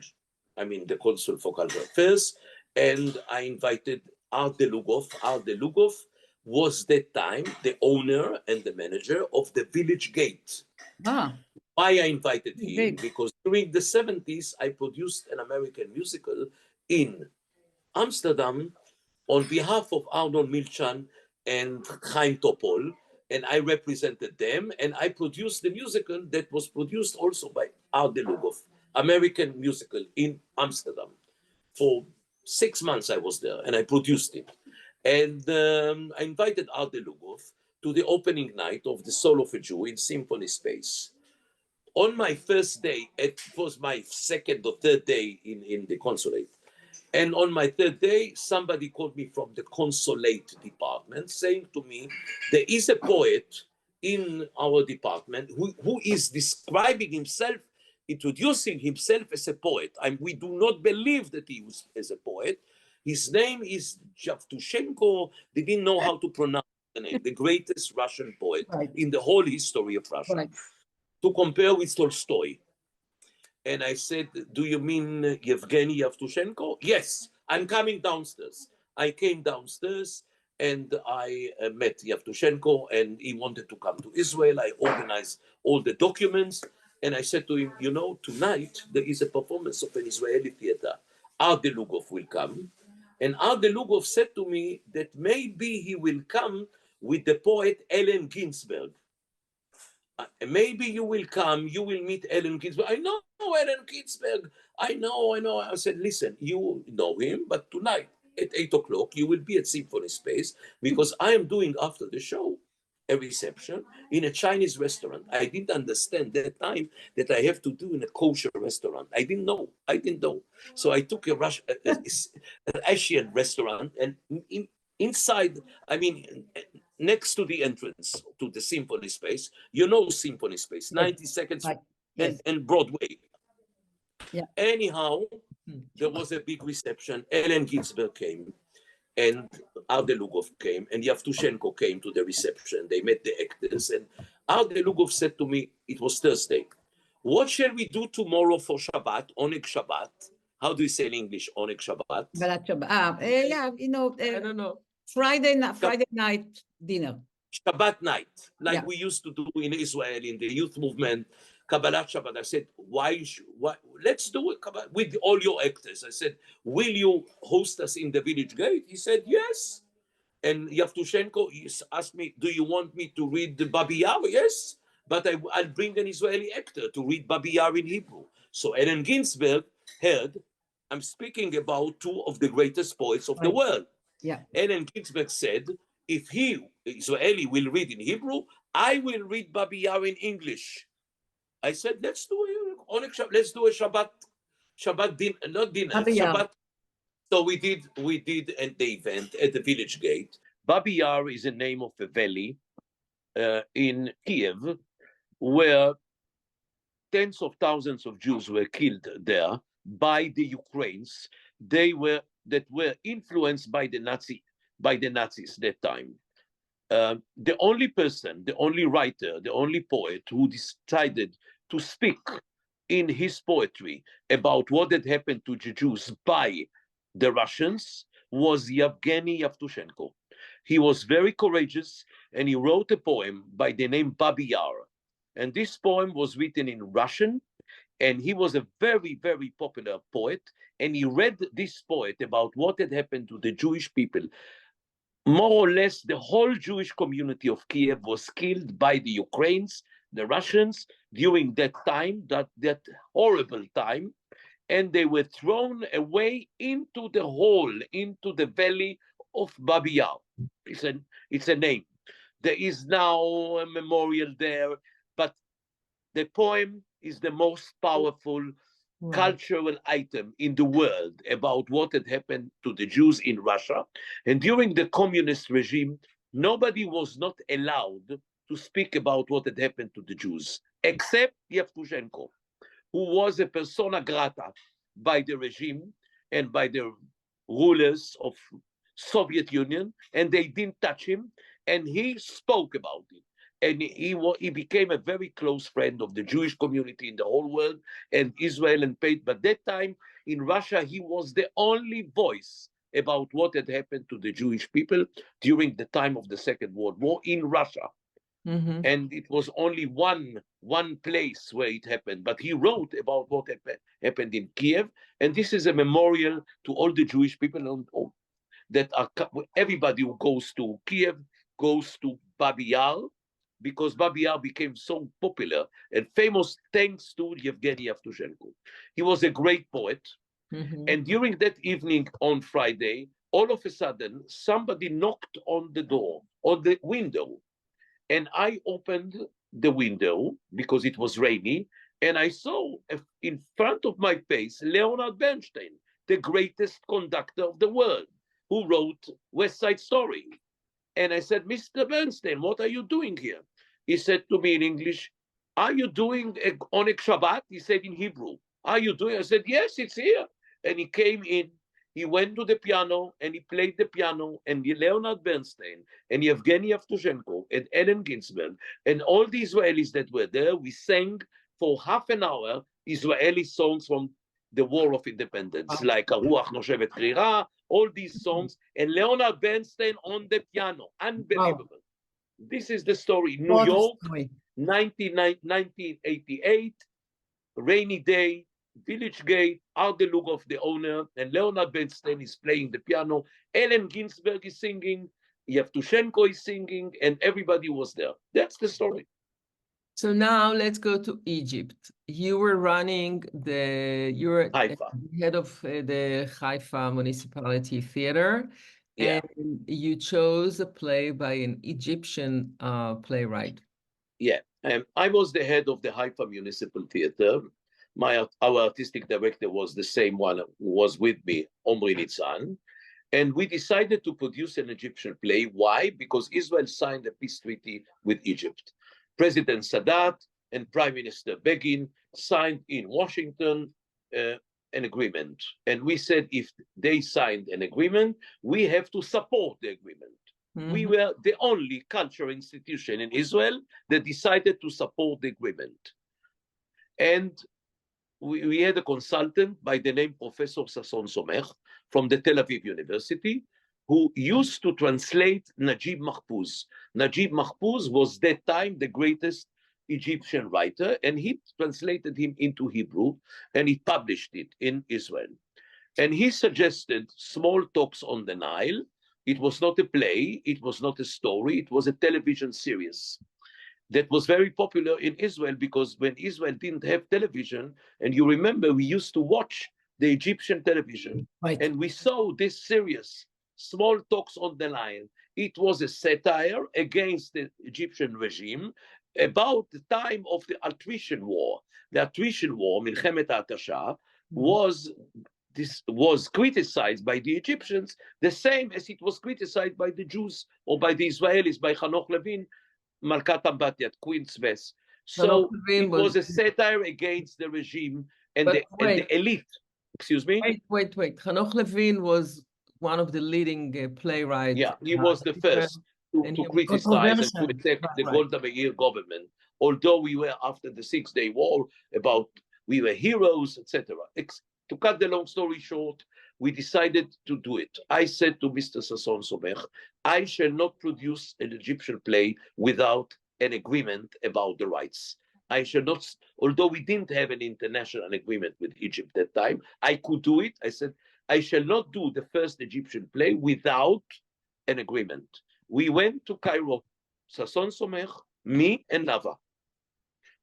for cultural affairs, and I invited Art Delugov. Art Delugov was that time the owner and the manager of the Village Gate. Why I invited him? Because during the 70s, I produced an American musical in Amsterdam on behalf of Arnold Milchan and Chaim Topol, and I represented them, and I produced the musical that was produced also by Art Delugov, American musical in Amsterdam. For 6 months I was there, and I produced it. And I invited Art Delugov to the opening night of The Soul of a Jew in Symphony Space. On my first day, it was my second or third day in the consulate. And on my third day, somebody called me from the consulate department saying to me, there is a poet in our department who is describing himself, introducing himself as a poet. We do not believe that he was as a poet. His name is Yevtushenko. They didn't know how to pronounce the name, the greatest Russian poet in the whole history of Russia, to compare with Tolstoy. And I said, do you mean Yevgeny Yevtushenko? Yes, I'm coming downstairs. I came downstairs and I met Yevtushenko, and he wanted to come to Israel. I organized all the documents, and I said to him, you know, tonight there is a performance of an Israeli theater. Art Delugov will come. And Art Delugov said to me that maybe he will come with the poet Allen Ginsberg. Maybe you will come, you will meet Allen Ginsberg. I know Allen Ginsberg. I know. I said, listen, you know him, but tonight at 8 o'clock, you will be at Symphony Space because I am doing after the show a reception in a Chinese restaurant. I didn't understand that time that I have to do in a kosher restaurant. I didn't know. So I took an Asian restaurant, and inside, next to the entrance to the symphony space. You know symphony space, 90 seconds Right. Yes. and Broadway. Yeah. Anyhow, there was a big reception. Allen Ginsberg came, and Ardelugov came, and Yevtushenko came to the reception. They met the actors, and Ardelugov said to me, it was Thursday, what shall we do tomorrow for Shabbat, Oneg Shabbat? How do you say in English, Oneg Shabbat? Yeah, you know, I don't know. Friday night dinner. Shabbat night, like Yeah. we used to do in Israel in the youth movement, Kabbalat Shabbat. I said, why, let's do it with all your actors. I said, will you host us in the village gate? He said, yes. And Yevtushenko asked me, do you want me to read the Babi Yar? Yes, but I'll bring an Israeli actor to read Babi Yar in Hebrew. So Allen Ginsberg heard, I'm speaking about two of the greatest poets of the world. Yeah. Allen Ginsberg said, if Israeli will read in Hebrew, I will read Babi Yar in English. I said, let's do a Shabbat dinner, not dinner, Shabbat. So we did the event at the village gate. Babi Yar is the name of a valley in Kiev, where tens of thousands of Jews were killed there by the Ukrainians. That were influenced by the Nazis that time. The only person, the only writer, the only poet who decided to speak in his poetry about what had happened to the Jews by the Russians was Yevgeny Yevtushenko. He was very courageous, and he wrote a poem by the name Babi Yar. And this poem was written in Russian, and he was a very, very popular poet. And he read this poet about what had happened to the Jewish people. More or less, the whole Jewish community of Kiev was killed by the Ukrainians, the Russians, during that time, that horrible time. And they were thrown away into the hole, into the valley of Babi Yar. It's a name. There is now a memorial there, but the poem is the most powerful cultural item in the world about what had happened to the Jews in Russia. And during the communist regime, nobody was not allowed to speak about what had happened to the Jews, except Yevtushenko, who was a persona grata by the regime and by the rulers of Soviet Union, and they didn't touch him, and he spoke about it. And he became a very close friend of the Jewish community in the whole world and Israel and Pate. But that time in Russia, he was the only voice about what had happened to the Jewish people during the time of the Second World War in Russia. Mm-hmm. And it was only one place where it happened. But he wrote about what happened in Kiev. And this is a memorial to all the Jewish people that are, everybody who goes to Kiev goes to Babi Yar, because Babi Yar became so popular and famous thanks to Yevgeny Yevtushenko. He was a great poet. Mm-hmm. And during that evening on Friday, all of a sudden, somebody knocked on the door, on the window. And I opened the window because it was rainy, and I saw in front of my face Leonard Bernstein, the greatest conductor of the world, who wrote West Side Story. And I said, Mr. Bernstein, what are you doing here? He said to me in English, are you doing Oneg Shabbat? He said in Hebrew, are you doing? I said, yes, it's here. And he came in, he went to the piano and he played the piano, and Leonard Bernstein and Yevgeny Yevtushenko and Allen Ginsberg and all the Israelis that were there, we sang for half an hour Israeli songs from the War of Independence, like Ruach Noshevet Krira, all these songs, and Leonard Bernstein on the piano. Unbelievable. Wow. This is the story. New York, 1988, rainy day, village gate, Ardelugov, the owner, and Leonard Bernstein is playing the piano. Allen Ginsberg is singing, Yevtushenko is singing, and everybody was there. That's the story. So now let's go to Egypt. You were running you're head of the Haifa Municipality Theater, and you chose a play by an Egyptian playwright. Yeah, I was the head of the Haifa Municipal Theater. Our artistic director was the same one who was with me, Omri Nitzan. And we decided to produce an Egyptian play. Why? Because Israel signed a peace treaty with Egypt. President Sadat and Prime Minister Begin signed in Washington an agreement. And we said, if they signed an agreement, we have to support the agreement. We were the only cultural institution in Israel that decided to support the agreement. And we had a consultant by the name Professor Sasson Somech from the Tel Aviv University, who used to translate Najib Mahfouz. Najib Mahfouz was that time the greatest Egyptian writer, and he translated him into Hebrew, and he published it in Israel. And he suggested Small Talks on the Nile. It was not a play, it was not a story, it was a television series that was very popular in Israel, because when Israel didn't have television, and you remember we used to watch the Egyptian television, and we saw this series, Small Talks on the Nile. It was a satire against the Egyptian regime about the time of the attrition war. The attrition war, Milchemet HaAtasha, was criticized by the Egyptians the same as it was criticized by the Jews or by the Israelis, by Hanoch Levin, Malkat Ambatiyat, Queen Tzves. So it was a satire against the regime and the elite. Excuse me? Wait. Hanoch Levin was one of the leading playwrights. Yeah, he was the first to criticize and to attack the Golda Meir government. Although we were after the 6-Day War, we were heroes, etc. To cut the long story short, we decided to do it. I said to Mr. Sasson Somech, I shall not produce an Egyptian play without an agreement about the rights. I shall not, although we didn't have an international agreement with Egypt at that time, I could do it. I said, I shall not do the first Egyptian play without an agreement. We went to Cairo, Sasson Somech, me and Nava.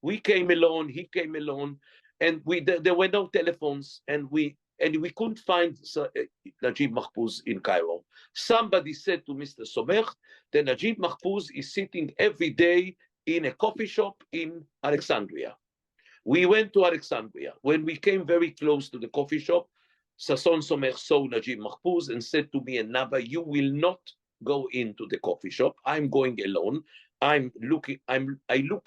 We came alone, he came alone, and there were no telephones, and we couldn't find Najib Mahfouz in Cairo. Somebody said to Mr. Somech that Najib Mahfouz is sitting every day in a coffee shop in Alexandria. We went to Alexandria. When we came very close to the coffee shop, Sasson Somech saw Najib Mahfouz and said to me and Nava, you will not go into the coffee shop. I'm going alone. I look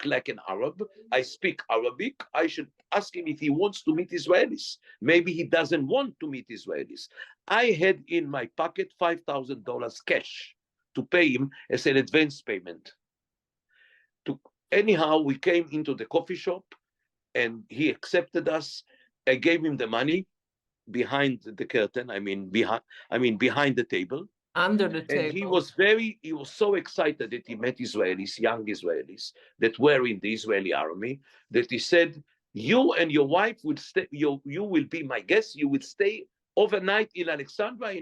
like an Arab. I speak Arabic. I should ask him if he wants to meet Israelis. Maybe he doesn't want to meet Israelis. I had in my pocket $5,000 cash to pay him as an advance payment. Anyhow, we came into the coffee shop and he accepted us. I gave him the money behind the curtain. Behind the table. Under the table. And he was so excited that he met Israelis, young Israelis that were in the Israeli army, that he said, you and your wife would stay, you will be my guest, you will stay overnight in Alexandria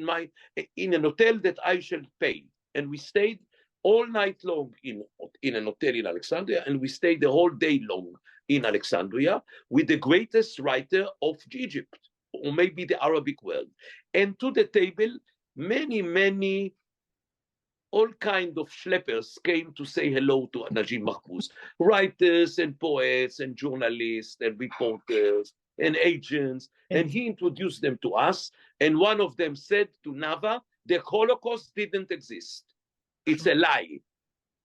in an hotel that I shall pay. And we stayed all night long in an hotel in Alexandria, and we stayed the whole day long in Alexandria with the greatest writer of Egypt, or maybe the Arabic world. And to the table, many, all kind of schleppers came to say hello to Najib Mahfouz. Writers and poets and journalists and reporters and agents. And he introduced them to us. And one of them said to Nava, the Holocaust didn't exist. It's a lie.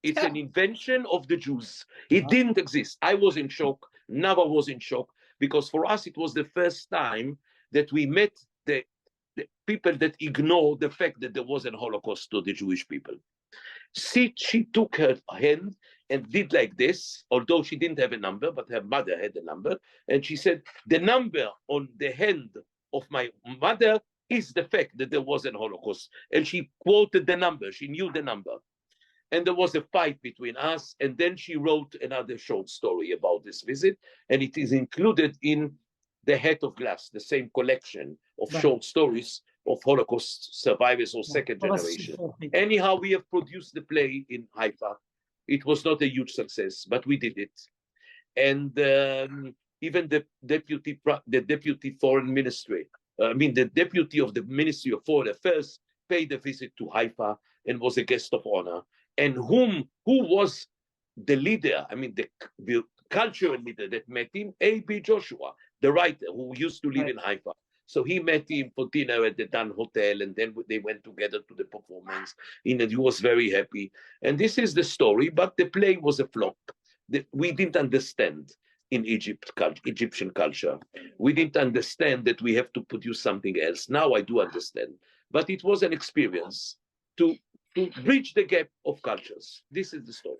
It's an invention of the Jews. It didn't exist. I was in shock. Nava was in shock. Because for us, it was the first time that we met the people that ignore the fact that there was a Holocaust to the Jewish people. She took her hand and did like this, although she didn't have a number, but her mother had a number. And she said, the number on the hand of my mother is the fact that there was a Holocaust. And she quoted the number, she knew the number. And there was a fight between us. And then she wrote another short story about this visit. And it is included in The Hat of Glass, the same collection of short stories of Holocaust survivors or second generation. Anyhow, we have produced the play in Haifa. It was not a huge success, but we did it. And even the deputy foreign ministry, the deputy of the Ministry of Foreign Affairs paid a visit to Haifa and was a guest of honor. And who was the leader, the cultural leader that met him? A.B. Joshua, the writer who used to live in Haifa. So he met him for dinner at the Dan Hotel, and then they went together to the performance. And he was very happy. And this is the story, but the play was a flop. We didn't understand in Egyptian culture. We didn't understand that we have to produce something else. Now I do understand. But it was an experience to bridge the gap of cultures. This is the story.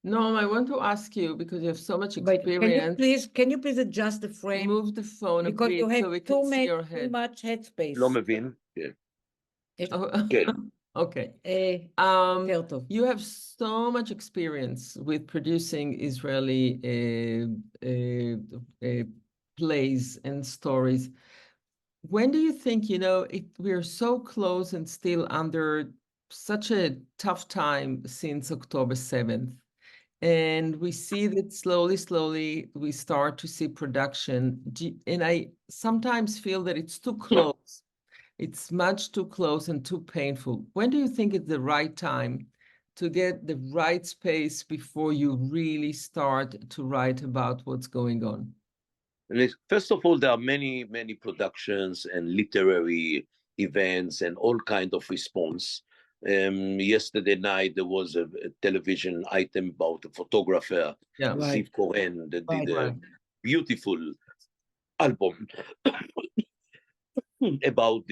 Noam, I want to ask you, because you have so much experience. Can you please adjust the frame? Move the phone a because bit you have so we can see your too head. much headspace. לא מבין? כן. Okay. You have so much experience with producing Israeli plays and stories. When do you think, we're so close and still under such a tough time since October 7th? And we see that slowly, we start to see production. And I sometimes feel that it's too close. It's much too close and too painful. When do you think it's the right time to get the right space before you really start to write about what's going on? First of all, there are many, many productions and literary events and all kinds of response. Yesterday night, there was a television item about a photographer, Ziv Cohen, that did a beautiful album about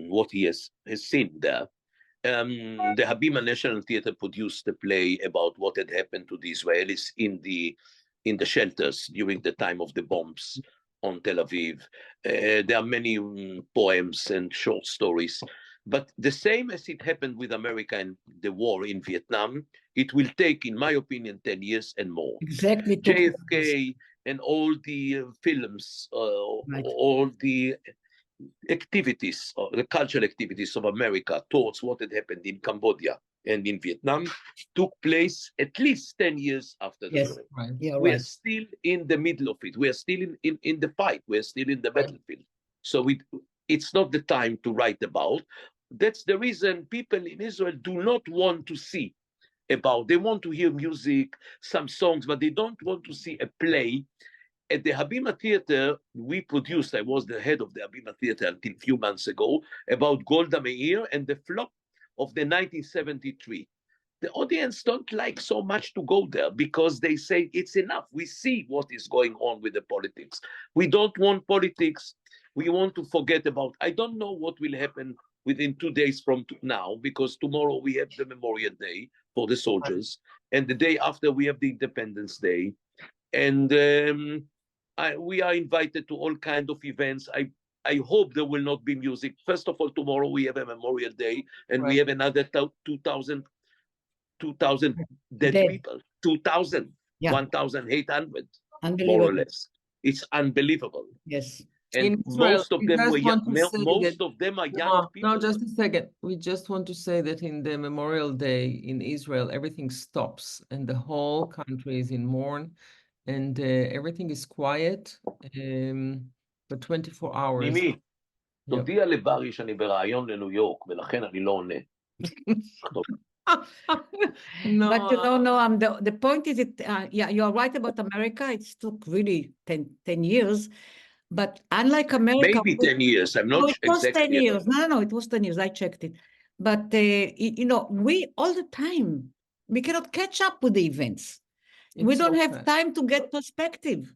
what he has seen there. The Habima National Theatre produced a play about what had happened to the Israelis in the shelters during the time of the bombs on Tel Aviv. There are many poems and short stories. But the same as it happened with America and the war in Vietnam, it will take, in my opinion, 10 years and more. Exactly. JFK and all the films, all the activities, the cultural activities of America towards what had happened in Cambodia and in Vietnam took place at least 10 years after the war. Right. Yeah, we are still in the middle of it. We are still in the fight. We are still in the battlefield. So it's not the time to write about. That's the reason people in Israel do not want to see about. They want to hear music, some songs, but they don't want to see a play. At the Habima Theater, we produced, I was the head of the Habima Theater until a few months ago, about Golda Meir and the flop of the 1973. The audience don't like so much to go there because they say it's enough. We see what is going on with the politics. We don't want politics. We want to forget about. I don't know what will happen within 2 days from now, because tomorrow we have the Memorial Day for the soldiers, and the day after we have the Independence Day. And we are invited to all kinds of events. I hope there will not be music. First of all, tomorrow we have a Memorial Day, and we have another 2,000 dead people. 2,000, 1,800, more or less. It's unbelievable. Yes. And most of them were young. Most of them are young people. No, just a second. We just want to say that in the Memorial Day in Israel, everything stops and the whole country is in mourn, and everything is quiet for 24 hours. מימי, תודיע לברי שאני בראיון לניו יורק, ולכן אני לא עונה. No. But Noam, the point is you're right about America. It took really 10 years. But unlike America, maybe 10 years. I'm not exactly. It was 10 years. No, it was 10 years. I checked it. But we all the time we cannot catch up with the events. We don't have time to get perspective.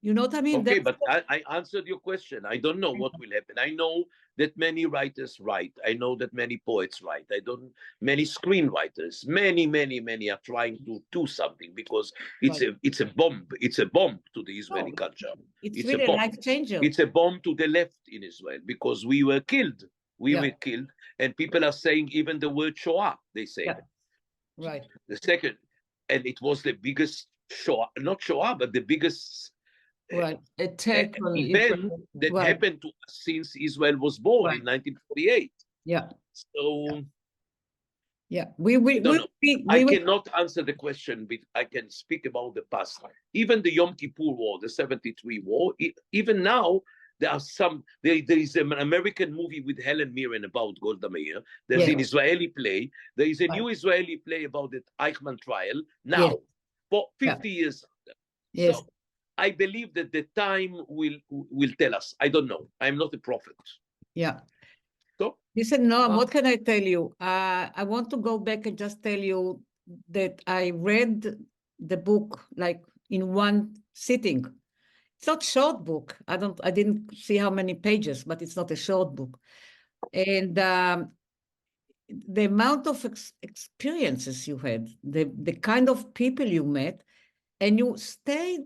You know what I mean? Okay, but I answered your question. I don't know what will happen. I know that many writers write. I know that many poets write. Many screenwriters, many are trying to do something, because it's a bomb. It's a bomb to the Israeli culture. It's really a life changer. It's a bomb to the left in Israel, because we were killed. We were killed, and people are saying even the word Shoah. They say right. The second, and it was the biggest Shoah, not Shoah, but the biggest attack on event that happened to us since Israel was born in 1948. Yeah. So I cannot answer the question, but I can speak about the past. Even the Yom Kippur War, the 73 war, even now there are there is an American movie with Helen Mirren about Golda Meir. There's an Israeli play. There is a new Israeli play about the Eichmann trial now, for 50 years after. Yes. So I believe that the time will tell us. I don't know. I'm not a prophet. Yeah. So, listen, Noam, what can I tell you? I want to go back and just tell you that I read the book like in one sitting. It's not a short book. I didn't see how many pages, but it's not a short book. And the amount of experiences you had, the kind of people you met, and you stayed,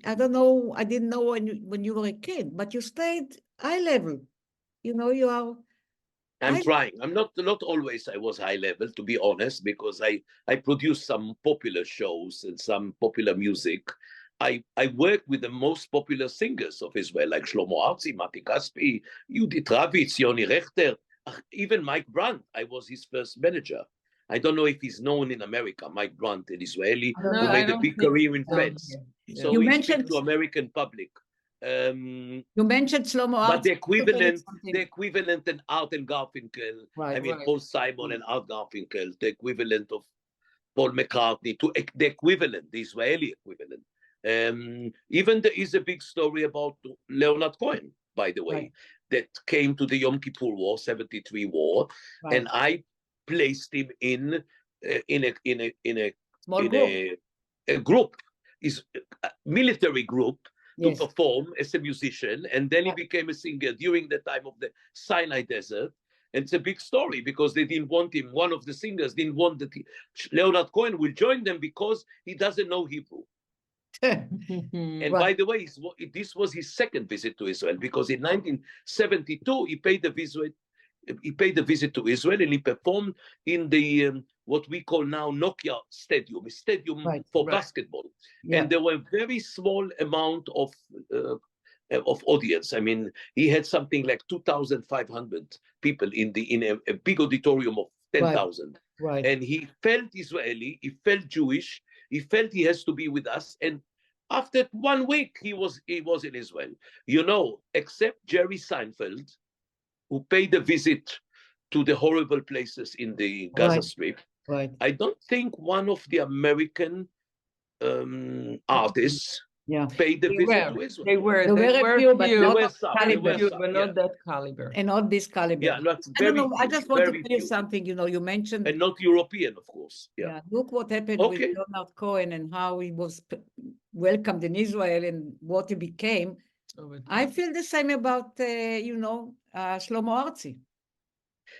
I don't know, I didn't know when you were a kid, but you stayed high level. You know, you are. I'm trying. I'm not always I was high level, to be honest, because I produced some popular shows and some popular music. I worked with the most popular singers of Israel, like Shlomo Artzi, Mati Kaspi, Yudit Ravitz, Yoni Rechter, even Mike Brandt. I was his first manager. I don't know if he's known in America, Mike Brandt, an Israeli who made a big career in France. So he speaks to American public. You mentioned Shlomo Artzi. But the equivalent in Art and Garfinkel, Paul Simon and Art Garfinkel, the equivalent of Paul McCartney, the equivalent, the Israeli equivalent. Even there is a big story about Leonard Cohen, by the way, that came to the Yom Kippur War, 73 war, and I placed him in a group, is a military group, to perform as a musician, and then he became a singer during the time of the Sinai Desert. And it's a big story because they didn't want him. One of the singers didn't want that Leonard Cohen will join them because he doesn't know Hebrew. And by the way, this was his second visit to Israel, because in 1972 he paid a visit to Israel, and he performed in the what we call now Nokia Stadium, a stadium for basketball. And there were very small amount of audience. I mean, he had something like 2,500 people in a big auditorium of 10,000. And he felt Israeli, he felt Jewish, he felt he has to be with us. And after 1 week, he was in Israel. You know, except Jerry Seinfeld, who paid a visit to the horrible places in the Gaza Strip. I don't think one of the American artists paid the visit to Israel. There were few, but not that caliber. And not this caliber. Yeah, not I don't know. I just want to tell you something. You know, you mentioned. And not European, of course. Yeah. Look what happened with Leonard Cohen and how he was welcomed in Israel and what he became. I feel the same about, Shlomo Artzi.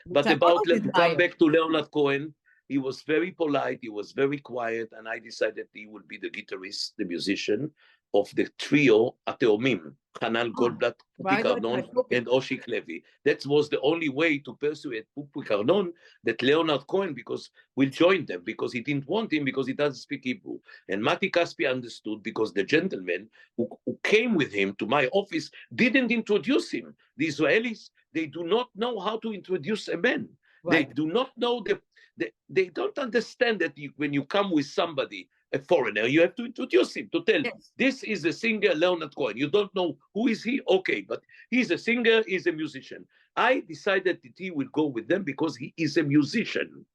But let's come back to Leonard Cohen. He was very polite, he was very quiet, and I decided he would be the guitarist, the musician of the trio Ateomim, Hanan Goldblatt, Pupi Carnon, and Oshik Levy. That was the only way to persuade Pupi Carnon that Leonard Cohen will join them, because he didn't want him because he doesn't speak Hebrew. And Mati Kaspi understood, because the gentleman who came with him to my office didn't introduce him. The Israelis, they do not know how to introduce a man. They do not know they don't understand that when you come with somebody, a foreigner, you have to introduce him, to tell this is a singer, Leonard Cohen. You don't know who is he? Okay, but he's a singer, he's a musician. I decided that he will go with them because he is a musician.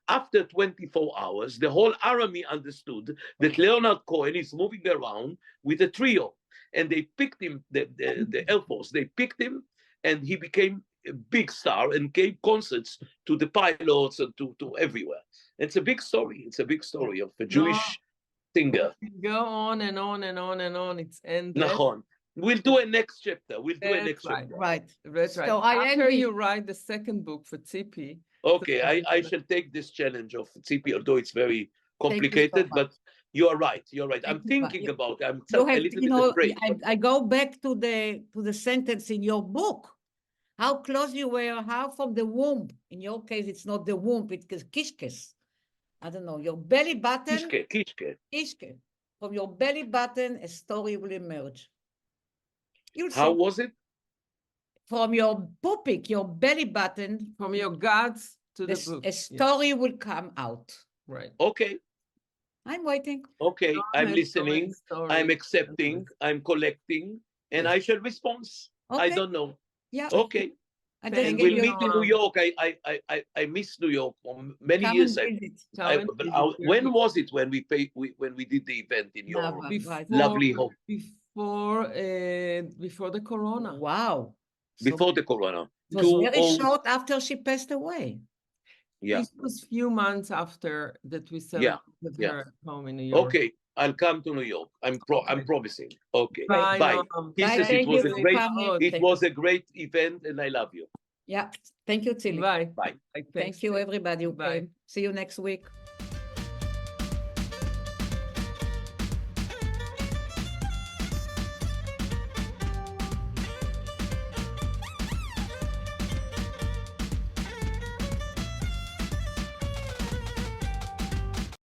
After 24 hours, the whole army understood that Leonard Cohen is moving around with a trio. And they picked him, the Air Force, they picked him, and he became a big star and gave concerts to the pilots and to everywhere. It's a big story. It's a big story of a Jewish singer. Go on and on and on and on. It's endless. Nachon. We'll do a next chapter. Chapter. Right. That's right. So after you write the second book for Tzipi. Okay, I shall take this challenge of Tzipi, although it's very complicated, but you are right. You're right. I'm thinking about it. I'm a little bit afraid. I go back to the sentence in your book. How close you were, how from the womb. In your case, it's not the womb, it's kishkes. I don't know, your belly button. Kishke. From your belly button, a story will emerge. How was it? From your pupik, your belly button. From your guts to the book. A story will come out. Right. Okay. I'm waiting. Okay, I'm listening, I'm accepting, I'm collecting, and I shall respond. I don't know. Yeah. Okay. I just And gave we'll you meet in New York. I miss New York for many come years. and visit. When was it when we did the event in your lovely home? Before the corona. Wow. Before the corona. It was very short after she passed away. Yeah. It was a few months after that we celebrated her at home in New York. Okay, I'll come to New York. I'm promising. Okay. Bye. Bye. Kisses, it was a great event, and I love you. Yeah. Thank you, Tzili. Bye. Bye. Thank you, everybody who Bye. came. See you next week.